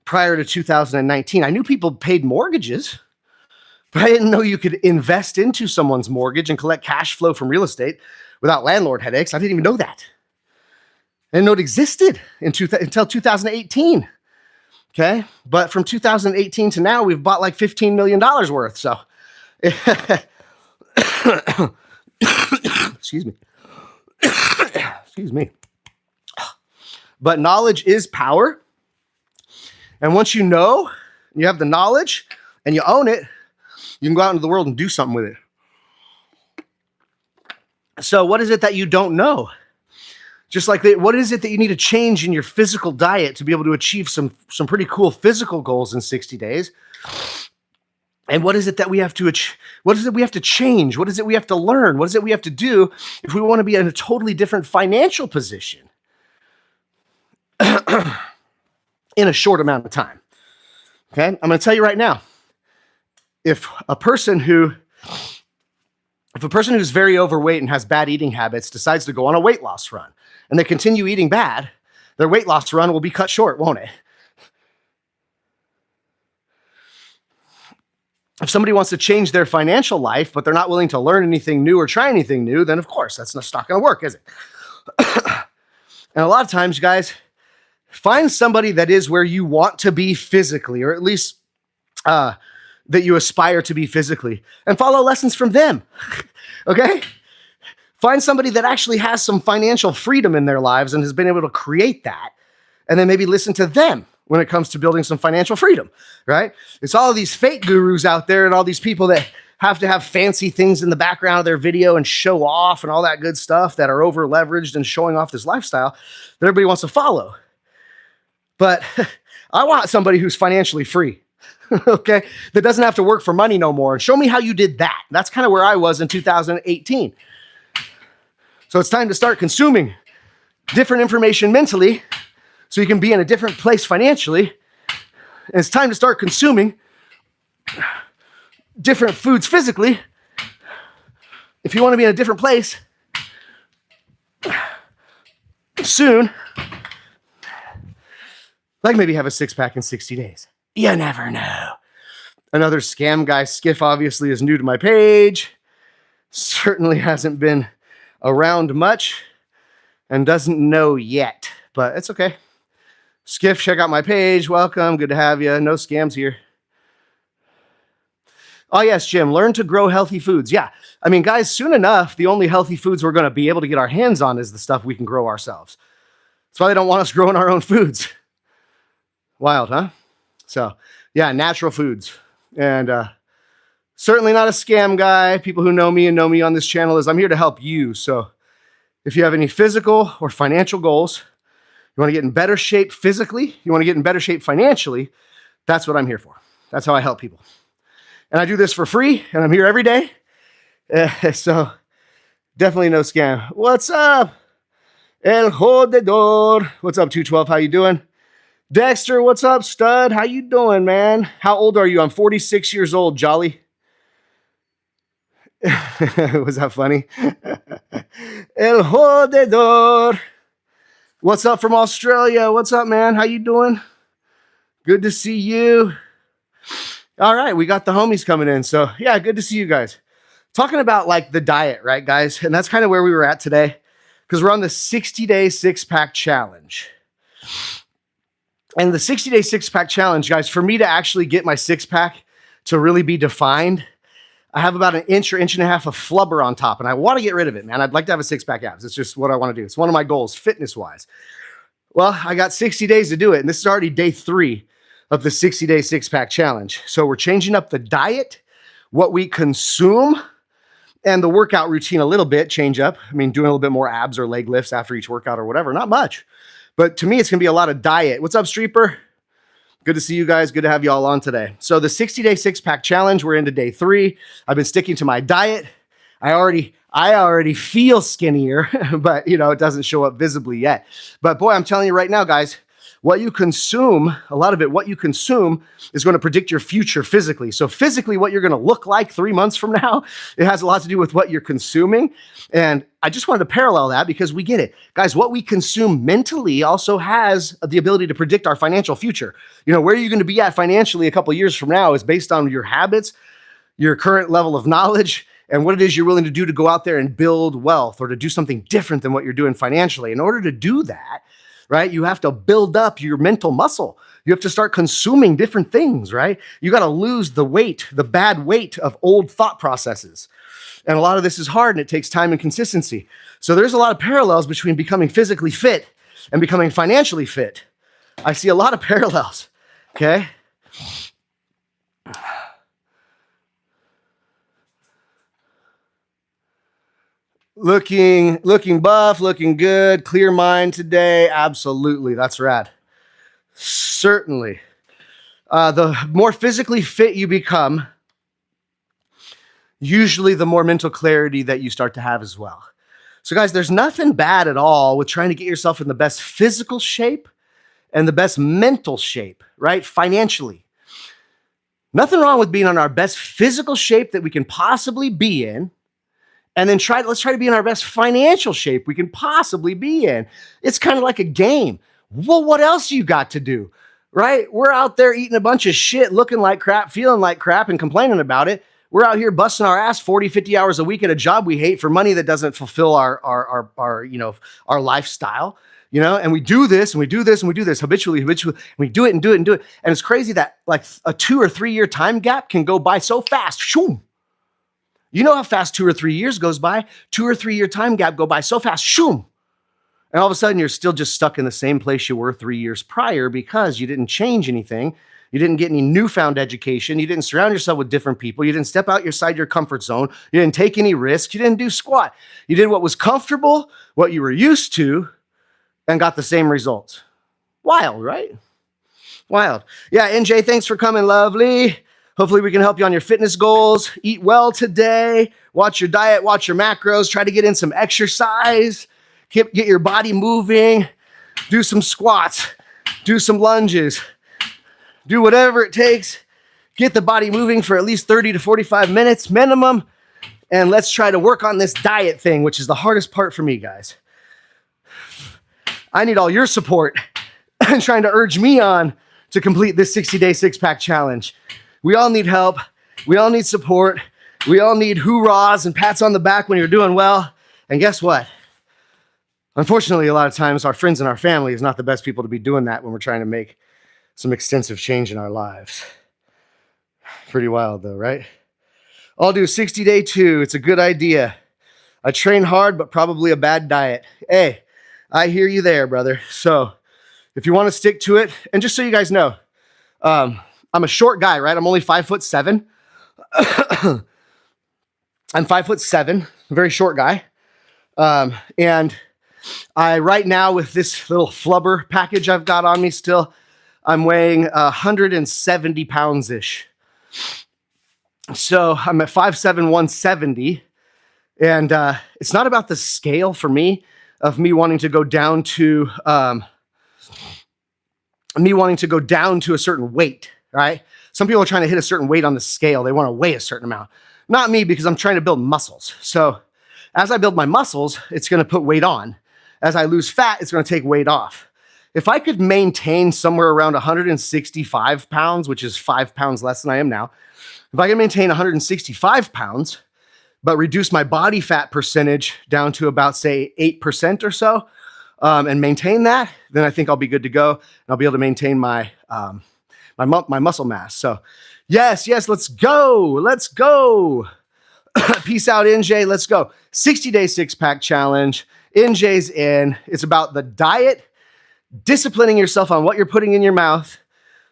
prior to 2019. I knew people paid mortgages, but I didn't know you could invest into someone's mortgage and collect cash flow from real estate without landlord headaches. I didn't even know that. I didn't know it existed until 2018. Okay? But from 2018 to now, we've bought like $15 million worth. So, excuse me. Excuse me. But knowledge is power. And once you know, you have the knowledge and you own it, you can go out into the world and do something with it. So what is it that you don't know? Just like what is it that you need to change in your physical diet to be able to achieve some pretty cool physical goals in 60 days? And what is it that we have to what is it we have to change? What is it we have to learn? What is it we have to do if we want to be in a totally different financial position in a short amount of time? Okay? I'm going to tell you right now. If a person who's very overweight and has bad eating habits decides to go on a weight loss run and they continue eating bad, their weight loss run will be cut short, won't it? If somebody wants to change their financial life, but they're not willing to learn anything new or try anything new, then of course, that's not going to work, is it? And a lot of times, guys, find somebody that is where you want to be physically, or at least that you aspire to be physically, and follow lessons from them, okay? Find somebody that actually has some financial freedom in their lives and has been able to create that, and then maybe listen to them when it comes to building some financial freedom, right? It's all of these fake gurus out there and all these people that have to have fancy things in the background of their video and show off and all that good stuff that are over leveraged and showing off this lifestyle that everybody wants to follow. But I want somebody who's financially free, okay? That doesn't have to work for money no more. And show me how you did that. That's kind of where I was in 2018. So it's time to start consuming different information mentally so you can be in a different place financially. And it's time to start consuming different foods physically if you want to be in a different place soon. Like maybe have a six-pack in 60 days. You never know. Another scam guy, Skiff, obviously is new to my page. Certainly hasn't been around much and doesn't know yet, but it's okay. Skiff, check out my page. Welcome. Good to have you. No scams here. Oh, yes, Jim, learn to grow healthy foods. Yeah. I mean, guys, soon enough, the only healthy foods we're going to be able to get our hands on is the stuff we can grow ourselves. That's why they don't want us growing our own foods. Wild, huh? So, yeah, natural foods. And certainly not a scam guy. People who know me and know me on this channel is I'm here to help you. So if you have any physical or financial goals, you want to get in better shape physically, you want to get in better shape financially, that's what I'm here for. That's how I help people. And I do this for free, and I'm here every day. So definitely no scam. What's up? El Jodedor. What's up, 212? How you doing? Dexter, what's up, stud? How you doing, man? How old are you? I'm 46 years old, Jolly. Was that funny? El Jodedor. What's up from Australia? What's up, man? How you doing? Good to see you. All right, we got the homies coming in. So, yeah, good to see you guys. Talking about, like, the diet, right, guys? And that's kind of where we were at today because we're on the 60-day six-pack challenge. And the 60-day six-pack challenge, guys, for me to actually get my six-pack to really be defined, I have about an inch or inch and a half of flubber on top, and I want to get rid of it, man. I'd like to have a six-pack abs. It's just what I want to do. It's one of my goals, fitness-wise. Well, I got 60 days to do it, and this is already day 3 of the 60-day six-pack challenge. So we're changing up the diet, what we consume, and the workout routine a little bit, change up. I mean, doing a little bit more abs or leg lifts after each workout or whatever. Not much. But to me, it's going to be a lot of diet. What's up, Streeper? Good to see you guys. Good to have you all on today. So the 60-day six-pack challenge, we're into day 3. I've been sticking to my diet. I already feel skinnier, but you know, it doesn't show up visibly yet. But boy, I'm telling you right now, guys, what you consume, a lot of it, what you consume is going to predict your future physically. So physically, what you're going to look like 3 months from now, it has a lot to do with what you're consuming. And I just wanted to parallel that because we get it. Guys, what we consume mentally also has the ability to predict our financial future. You know, where you're going to be at financially a couple of years from now is based on your habits, your current level of knowledge, and what it is you're willing to do to go out there and build wealth or to do something different than what you're doing financially. In order to do that, right, you have to build up your mental muscle. You have to start consuming different things, right? You got to lose the weight, the bad weight of old thought processes. And a lot of this is hard and it takes time and consistency. So there's a lot of parallels between becoming physically fit and becoming financially fit. I see a lot of parallels, okay? Looking buff, looking good, clear mind today. Absolutely, that's rad. Certainly. The more physically fit you become, usually the more mental clarity that you start to have as well. So guys, there's nothing bad at all with trying to get yourself in the best physical shape and the best mental shape, right? Financially. Nothing wrong with being on our best physical shape that we can possibly be in. And then let's try to be in our best financial shape we can possibly be in. It's kind of like a game. Well, what else you got to do, right? We're out there eating a bunch of shit, looking like crap, feeling like crap, and complaining about it. We're out here busting our ass 40, 50 hours a week at a job we hate for money that doesn't fulfill our lifestyle, you know? And we do this, and we do this, and we do this habitually. And we do it and do it and do it. And it's crazy that like a 2 or 3 year time gap can go by so fast. Shoom. You know how fast 2 or 3 years goes by? 2 or 3 year time gap go by so fast. Shoom. And all of a sudden, you're still just stuck in the same place you were 3 years prior because you didn't change anything You didn't get any newfound education. You didn't surround yourself with different people. You didn't step outside your comfort zone. You didn't take any risks. You didn't do squat. You did what was comfortable, what you were used to, and got the same results. Wild, right? Wild. Yeah, NJ, thanks for coming, lovely. Hopefully we can help you on your fitness goals. Eat well today. Watch your diet, watch your macros. Try to get in some exercise. Get your body moving. Do some squats. Do some lunges. Do whatever it takes. Get the body moving for at least 30 to 45 minutes minimum. And let's try to work on this diet thing, which is the hardest part for me, guys. I need all your support and trying to urge me on to complete this 60-day six-pack challenge. We all need help. We all need support. We all need hoorahs and pats on the back when you're doing well. And guess what? Unfortunately, a lot of times our friends and our family is not the best people to be doing that when we're trying to make some extensive change in our lives. Pretty wild though, right? I'll do 60-day 2. It's a good idea. I train hard, but probably a bad diet. Hey, I hear you there, brother. So if you want to stick to it, and just so you guys know, I'm a short guy, right? I'm only 5'7". I'm 5'7", a very short guy. And I, right now with this little flubber package I've got on me still, I'm weighing 170 pounds-ish. So I'm at 5'7", 170. And it's not about the scale for me of me wanting to go down to a certain weight, right? Some people are trying to hit a certain weight on the scale. They want to weigh a certain amount. Not me, because I'm trying to build muscles. So as I build my muscles, it's going to put weight on. As I lose fat, it's going to take weight off. If I could maintain somewhere around 165 pounds, which is 5 pounds less than I am now, if I can maintain 165 pounds, but reduce my body fat percentage down to about, say, 8% or so, and maintain that, then I think I'll be good to go. And I'll be able to maintain my my muscle mass. So yes, let's go. Let's go. Peace out, NJ. Let's go. 60-day six-pack challenge. NJ's in. It's about the diet, disciplining yourself on what you're putting in your mouth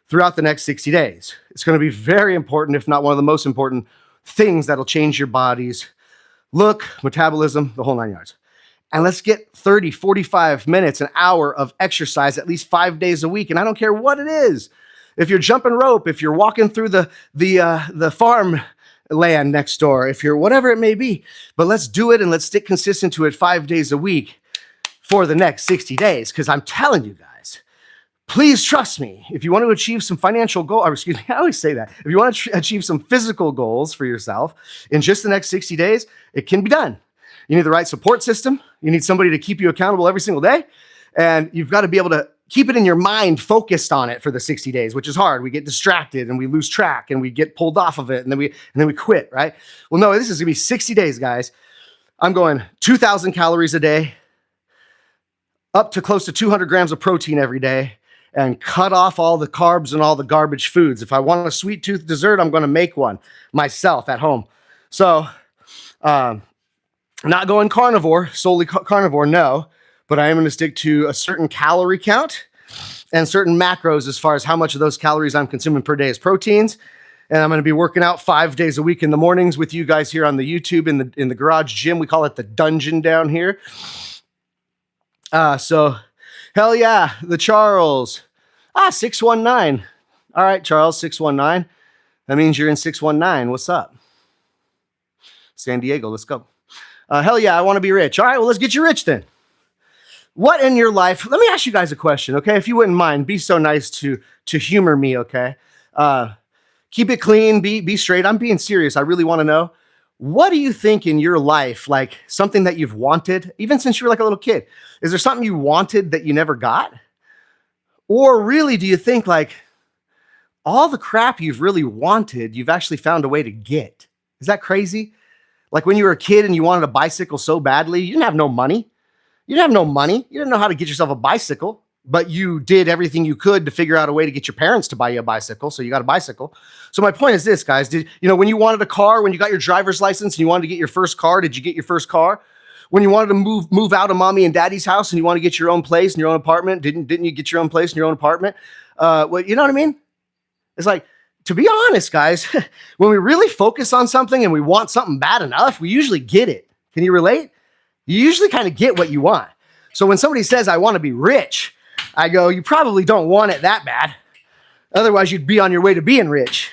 throughout the next 60 days. It's going to be very important, if not one of the most important things that'll change your body's look, metabolism, the whole 9 yards. And let's get 30, 45 minutes, an hour of exercise at least 5 days a week. And I don't care what it is. If you're jumping rope, if you're walking through the farm land next door, if you're whatever it may be, but let's do it and let's stick consistent to it 5 days a week for the next 60 days. Because I'm telling you guys, please trust me. If you want to achieve some financial goal, or excuse me, I always say that. If you want to achieve some physical goals for yourself in just the next 60 days, it can be done. You need the right support system. You need somebody to keep you accountable every single day. And you've got to be able to keep it in your mind, focused on it for the 60 days, which is hard. We get distracted and we lose track and we get pulled off of it and then we quit, right? Well, no, this is gonna be 60 days, guys. I'm going 2,000 calories a day, up to close to 200 grams of protein every day, and cut off all the carbs and all the garbage foods. If I want a sweet tooth dessert, I'm gonna make one myself at home. So, not going carnivore, solely carnivore, no. But I am going to stick to a certain calorie count and certain macros as far as how much of those calories I'm consuming per day as proteins. And I'm going to be working out 5 days a week in the mornings with you guys here on the YouTube in the garage gym. We call it the dungeon down here. So hell yeah, the Charles. 619. All right, Charles, 619. That means you're in 619. What's up? San Diego, let's go. Hell yeah, I want to be rich. All right, well, let's get you rich then. What in your life, let me ask you guys a question, okay? If you wouldn't mind, be so nice to humor me, okay? Keep it clean, be straight. I'm being serious. I really want to know. What do you think in your life, like something that you've wanted, even since you were like a little kid? Is there something you wanted that you never got? Or really, do you think like all the crap you've really wanted, you've actually found a way to get? Is that crazy? Like when you were a kid and you wanted a bicycle so badly, you didn't have no money. You didn't have no money. You didn't know how to get yourself a bicycle, but you did everything you could to figure out a way to get your parents to buy you a bicycle. So you got a bicycle. So my point is this, guys, when you wanted a car, when you got your driver's license and you wanted to get your first car, did you get your first car? When you wanted to move out of mommy and daddy's house and you want to get your own place in your own apartment, didn't you get your own place in your own apartment? Well, you know what I mean? It's like, to be honest, guys, when we really focus on something and we want something bad enough, we usually get it. Can you relate? You usually kind of get what you want. So when somebody says, I want to be rich, I go, you probably don't want it that bad. Otherwise, you'd be on your way to being rich.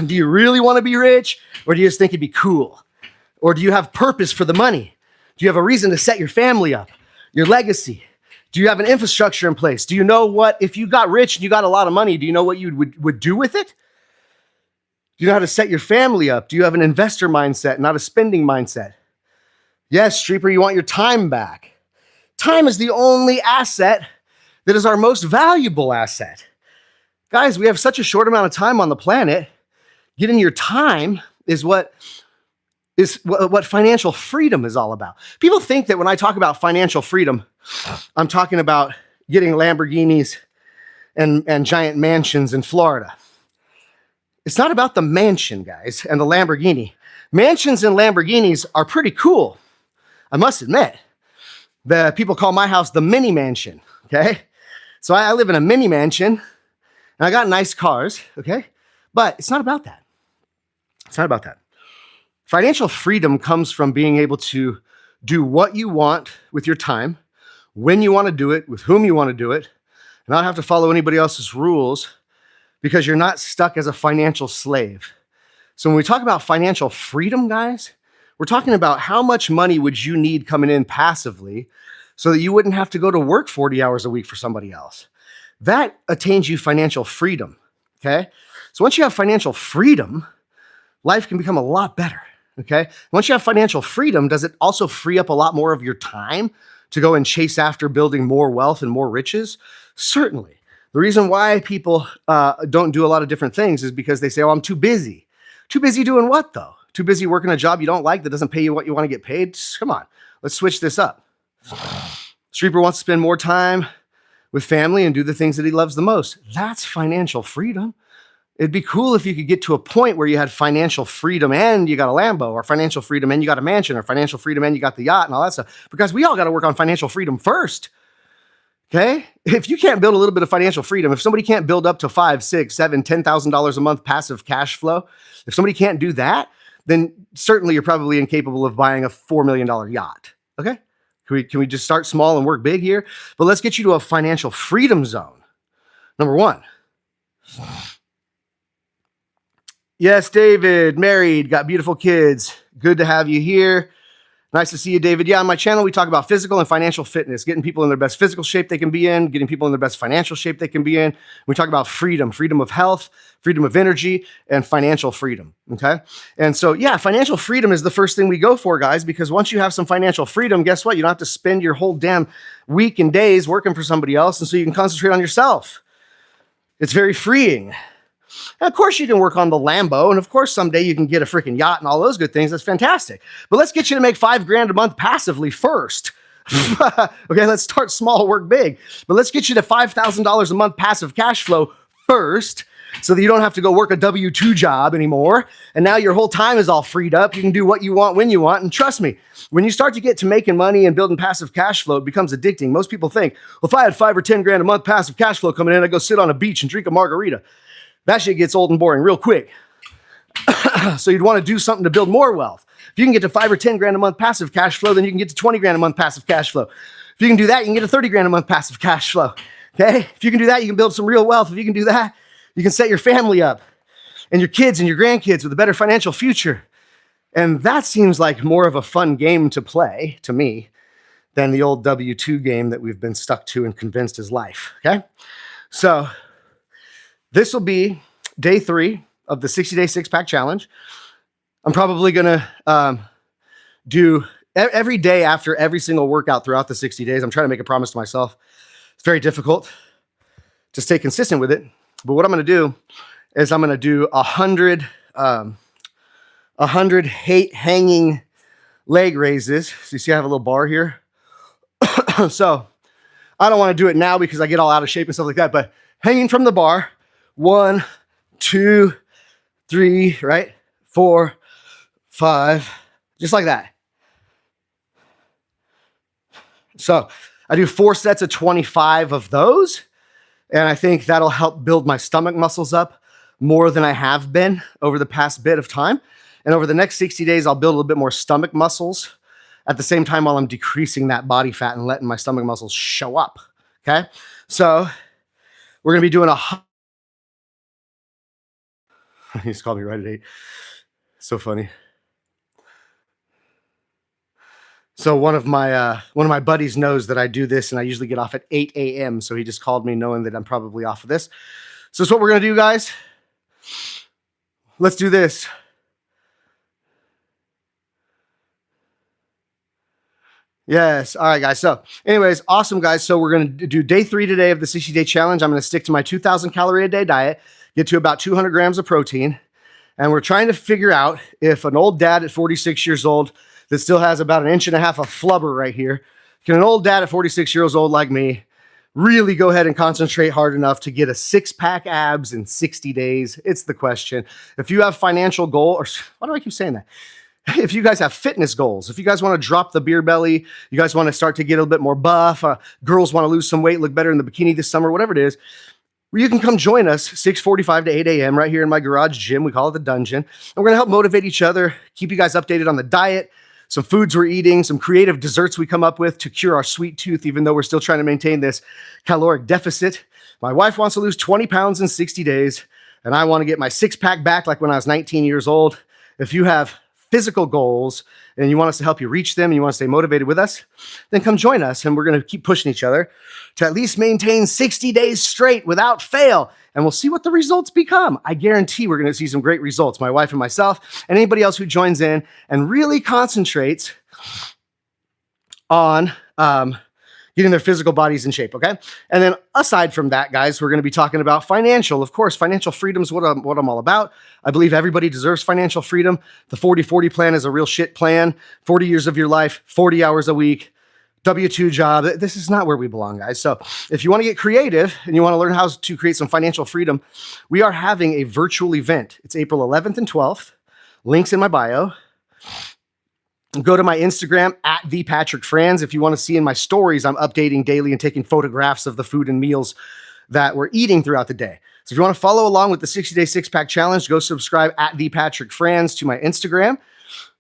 Do you really want to be rich? Or do you just think it'd be cool? Or do you have purpose for the money? Do you have a reason to set your family up, your legacy? Do you have an infrastructure in place? Do you know what, if you got rich and you got a lot of money, do you know what you would do with it? Do you know how to set your family up? Do you have an investor mindset, not a spending mindset? Yes, Streeper, you want your time back. Time is the only asset that is our most valuable asset. Guys, we have such a short amount of time on the planet. Getting your time is what financial freedom is all about. People think that when I talk about financial freedom, I'm talking about getting Lamborghinis and giant mansions in Florida. It's not about the mansion, guys, and the Lamborghini. Mansions and Lamborghinis are pretty cool, I must admit. The people call my house the mini mansion, okay? So I live in a mini mansion, and I got nice cars, okay? But it's not about that. It's not about that. Financial freedom comes from being able to do what you want with your time, when you want to do it, with whom you want to do it, and not have to follow anybody else's rules because you're not stuck as a financial slave. So when we talk about financial freedom, guys, we're talking about how much money would you need coming in passively so that you wouldn't have to go to work 40 hours a week for somebody else. That attains you financial freedom, okay? So once you have financial freedom, life can become a lot better, okay? Once you have financial freedom, does it also free up a lot more of your time to go and chase after building more wealth and more riches? Certainly. The reason why people don't do a lot of different things is because they say, oh, I'm too busy. Too busy doing what, though? Too busy working a job you don't like that doesn't pay you what you want to get paid? Come on, let's switch this up. Streeper wants to spend more time with family and do the things that he loves the most. That's financial freedom. It'd be cool if you could get to a point where you had financial freedom and you got a Lambo, or financial freedom and you got a mansion, or financial freedom and you got the yacht and all that stuff. Because we all got to work on financial freedom first. Okay? If you can't build a little bit of financial freedom, if somebody can't build up to $5,000, $6,000, $7,000, $10,000 a month passive cash flow, if somebody can't do that, then certainly you're probably incapable of buying a $4 million yacht. Okay? Can we just start small and work big here? But let's get you to a financial freedom zone. Number one. Yes, David, married, got beautiful kids. Good to have you here. Nice to see you, David. Yeah, on my channel, we talk about physical and financial fitness, getting people in their best physical shape they can be in, getting people in their best financial shape they can be in. We talk about freedom, freedom of health, freedom of energy, and financial freedom, okay? And so, yeah, financial freedom is the first thing we go for, guys, because once you have some financial freedom, guess what? You don't have to spend your whole damn week and days working for somebody else, and so you can concentrate on yourself. It's very freeing. And of course, you can work on the Lambo, and of course, someday you can get a freaking yacht and all those good things. That's fantastic. But let's get you to make $5,000 a month passively first. Okay, let's start small, work big. But let's get you to $5,000 a month passive cash flow first, so that you don't have to go work a W-2 job anymore. And now your whole time is all freed up. You can do what you want when you want. And trust me, when you start to get to making money and building passive cash flow, it becomes addicting. Most people think, well, if I had $5,000 or $10,000 a month passive cash flow coming in, I'd go sit on a beach and drink a margarita. That shit gets old and boring real quick. So you'd want to do something to build more wealth. If you can get to $5,000 or $10,000 a month passive cash flow, then you can get to $20,000 a month passive cash flow. If you can do that, you can get to $30,000 a month passive cash flow. Okay? If you can do that, you can build some real wealth. If you can do that, you can set your family up and your kids and your grandkids with a better financial future. And that seems like more of a fun game to play to me than the old W-2 game that we've been stuck to and convinced is life. Okay? So this will be day 3 of the 60-day six-pack challenge. I'm probably going to do every day after every single workout throughout the 60 days. I'm trying to make a promise to myself. It's very difficult to stay consistent with it. But what I'm going to do is I'm going to do 100 hanging leg raises. So you see I have a little bar here. So I don't want to do it now because I get all out of shape and stuff like that. But hanging from the bar, 1, 2, 3, right? 4, 5, just like that. So I do 4 sets of 25 of those. And I think that'll help build my stomach muscles up more than I have been over the past bit of time. And over the next 60 days, I'll build a little bit more stomach muscles at the same time while I'm decreasing that body fat and letting my stomach muscles show up. Okay. So we're going to be doing he just called me right at 8. So funny. So one of my buddies knows that I do this, and I usually get off at 8 a.m. So he just called me knowing that I'm probably off of this. So that's what we're going to do, guys. Let's do this. Yes. All right, guys. So anyways, awesome, guys. So we're going to do day 3 today of the 60-day challenge. I'm going to stick to my 2,000 calorie a day diet, get to about 200 grams of protein. And we're trying to figure out if an old dad at 46 years old that still has about 1.5 inches of flubber right here, can an old dad at 46 years old like me really go ahead and concentrate hard enough to get a 6-pack abs in 60 days? It's the question. If you have financial goal, or why do I keep saying that? If you guys have fitness goals, if you guys want to drop the beer belly, you guys want to start to get a little bit more buff, girls want to lose some weight, look better in the bikini this summer, whatever it is, you can come join us 6:45 to 8 a.m. right here in my garage gym. We call it the dungeon. And we're going to help motivate each other, keep you guys updated on the diet, some foods we're eating, some creative desserts we come up with to cure our sweet tooth, even though we're still trying to maintain this caloric deficit. My wife wants to lose 20 pounds in 60 days, and I want to get my 6-pack back like when I was 19 years old. If you have physical goals and you want us to help you reach them and you want to stay motivated with us, then come join us, and we're going to keep pushing each other to at least maintain 60 days straight without fail, and we'll see what the results become. I guarantee we're going to see some great results, my wife and myself, and anybody else who joins in and really concentrates on getting their physical bodies in shape, okay? And then aside from that, guys, we're going to be talking about financial. Of course, financial freedom is what I'm all about. I believe everybody deserves financial freedom. The 40-40 plan is a real shit plan. 40 years of your life, 40 hours a week, W-2 job. This is not where we belong, guys. So if you want to get creative and you want to learn how to create some financial freedom, we are having a virtual event. It's April 11th and 12th. Links in my bio. Go to my Instagram at @thepatrickfranz. If you want to see in my stories, I'm updating daily and taking photographs of the food and meals that we're eating throughout the day. So if you want to follow along with the 60-day 6-pack challenge, go subscribe at @thepatrickfranz to my Instagram.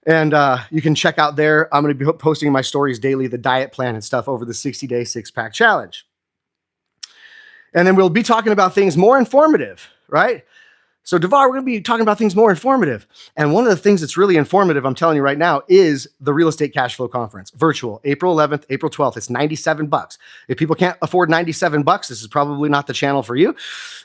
And you can check out there. I'm going to be posting in my stories daily the diet plan and stuff over the 60-day 6-pack challenge. And then we'll be talking about things more informative, right? So Devar, we're going to be talking about things more informative. And one of the things that's really informative, I'm telling you right now, is the Real Estate Cash Flow Conference, virtual, April 11th, April 12th. It's $97. If people can't afford $97, this is probably not the channel for you.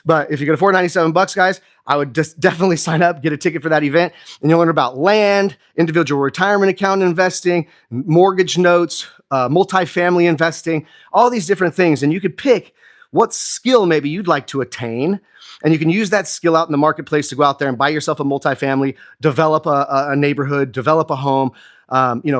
But if you can afford $97, guys, I would just definitely sign up, get a ticket for that event, and you'll learn about land, individual retirement account investing, mortgage notes, multifamily investing, all these different things. And you could pick what skill maybe you'd like to attain, and you can use that skill out in the marketplace to go out there and buy yourself a multifamily, develop a neighborhood, develop a home,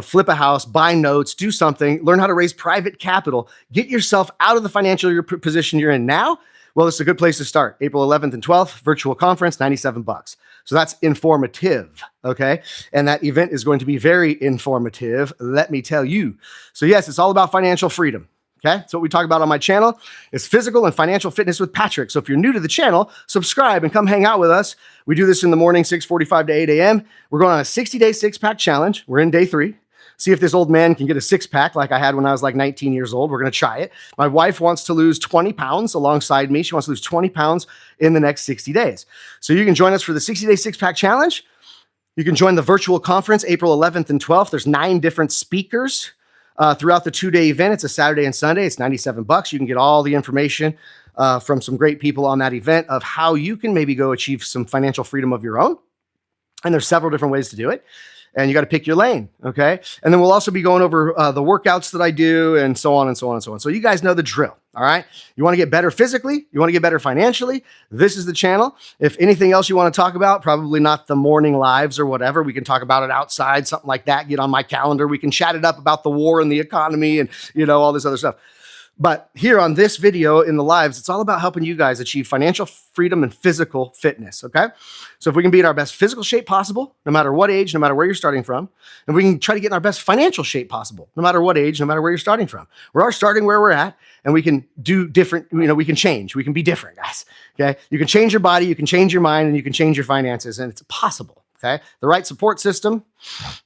flip a house, buy notes, do something, learn how to raise private capital, get yourself out of the financial position you're in now. Well, it's a good place to start. April 11th and 12th, virtual conference, $97. So that's informative, okay? And that event is going to be very informative, let me tell you. So yes, it's all about financial freedom. Okay, so what we talk about on my channel is physical and financial fitness with Patrick. So if you're new to the channel, subscribe and come hang out with us. We do this in the morning, 6:45 to 8 a.m. We're going on a 60-day 6-pack challenge. We're in day 3. See if this old man can get a 6-pack like I had when I was like 19 years old. We're going to try it. My wife wants to lose 20 pounds alongside me. She wants to lose 20 pounds in the next 60 days. So you can join us for the 60-day 6-pack challenge. You can join the virtual conference April 11th and 12th. There's 9 different speakers throughout the 2-day event. It's a Saturday and Sunday. It's $97. You can get all the information from some great people on that event of how you can maybe go achieve some financial freedom of your own. And there's several different ways to do it. And you got to pick your lane, okay? And then we'll also be going over the workouts that I do and so on and so on and so on. So you guys know the drill, all right? You want to get better physically? You want to get better financially? This is the channel. If anything else you want to talk about, probably not the morning lives or whatever. We can talk about it outside, something like that. Get on my calendar. We can chat it up about the war and the economy and, all this other stuff. But here on this video in the lives, it's all about helping you guys achieve financial freedom and physical fitness, okay? So if we can be in our best physical shape possible, no matter what age, no matter where you're starting from, and we can try to get in our best financial shape possible, no matter what age, no matter where you're starting from. We are starting where we're at, and we can do different, we can change. We can be different, guys, okay? You can change your body, you can change your mind, and you can change your finances, and it's possible. Okay, the right support system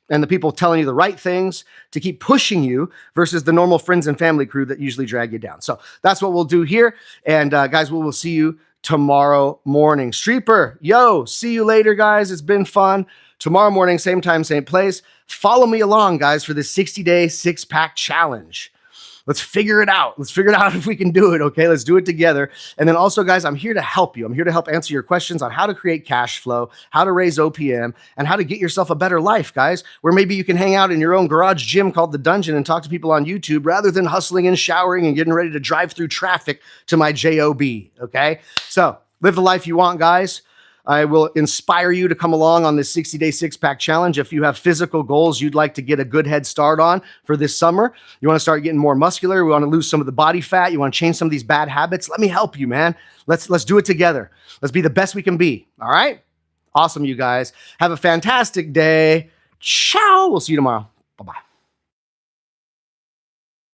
and the people telling you the right things to keep pushing you versus the normal friends and family crew that usually drag you down. So that's what we'll do here. And guys, we will see you tomorrow morning. Streeper, yo, see you later, guys. It's been fun. Tomorrow morning, same time, same place. Follow me along, guys, for this 60-day six-pack challenge. Let's figure it out. Let's figure it out if we can do it, okay? Let's do it together. And then also, guys, I'm here to help you. I'm here to help answer your questions on how to create cash flow, how to raise OPM, and how to get yourself a better life, guys, where maybe you can hang out in your own garage gym called The Dungeon and talk to people on YouTube rather than hustling and showering and getting ready to drive through traffic to my job, okay? So live the life you want, guys. I will inspire you to come along on this 60-day six-pack challenge. If you have physical goals you'd like to get a good head start on for this summer, you want to start getting more muscular, we want to lose some of the body fat, you want to change some of these bad habits, let me help you, man. Let's do it together. Let's be the best we can be, all right? Awesome, you guys. Have a fantastic day. Ciao. We'll see you tomorrow. Bye-bye.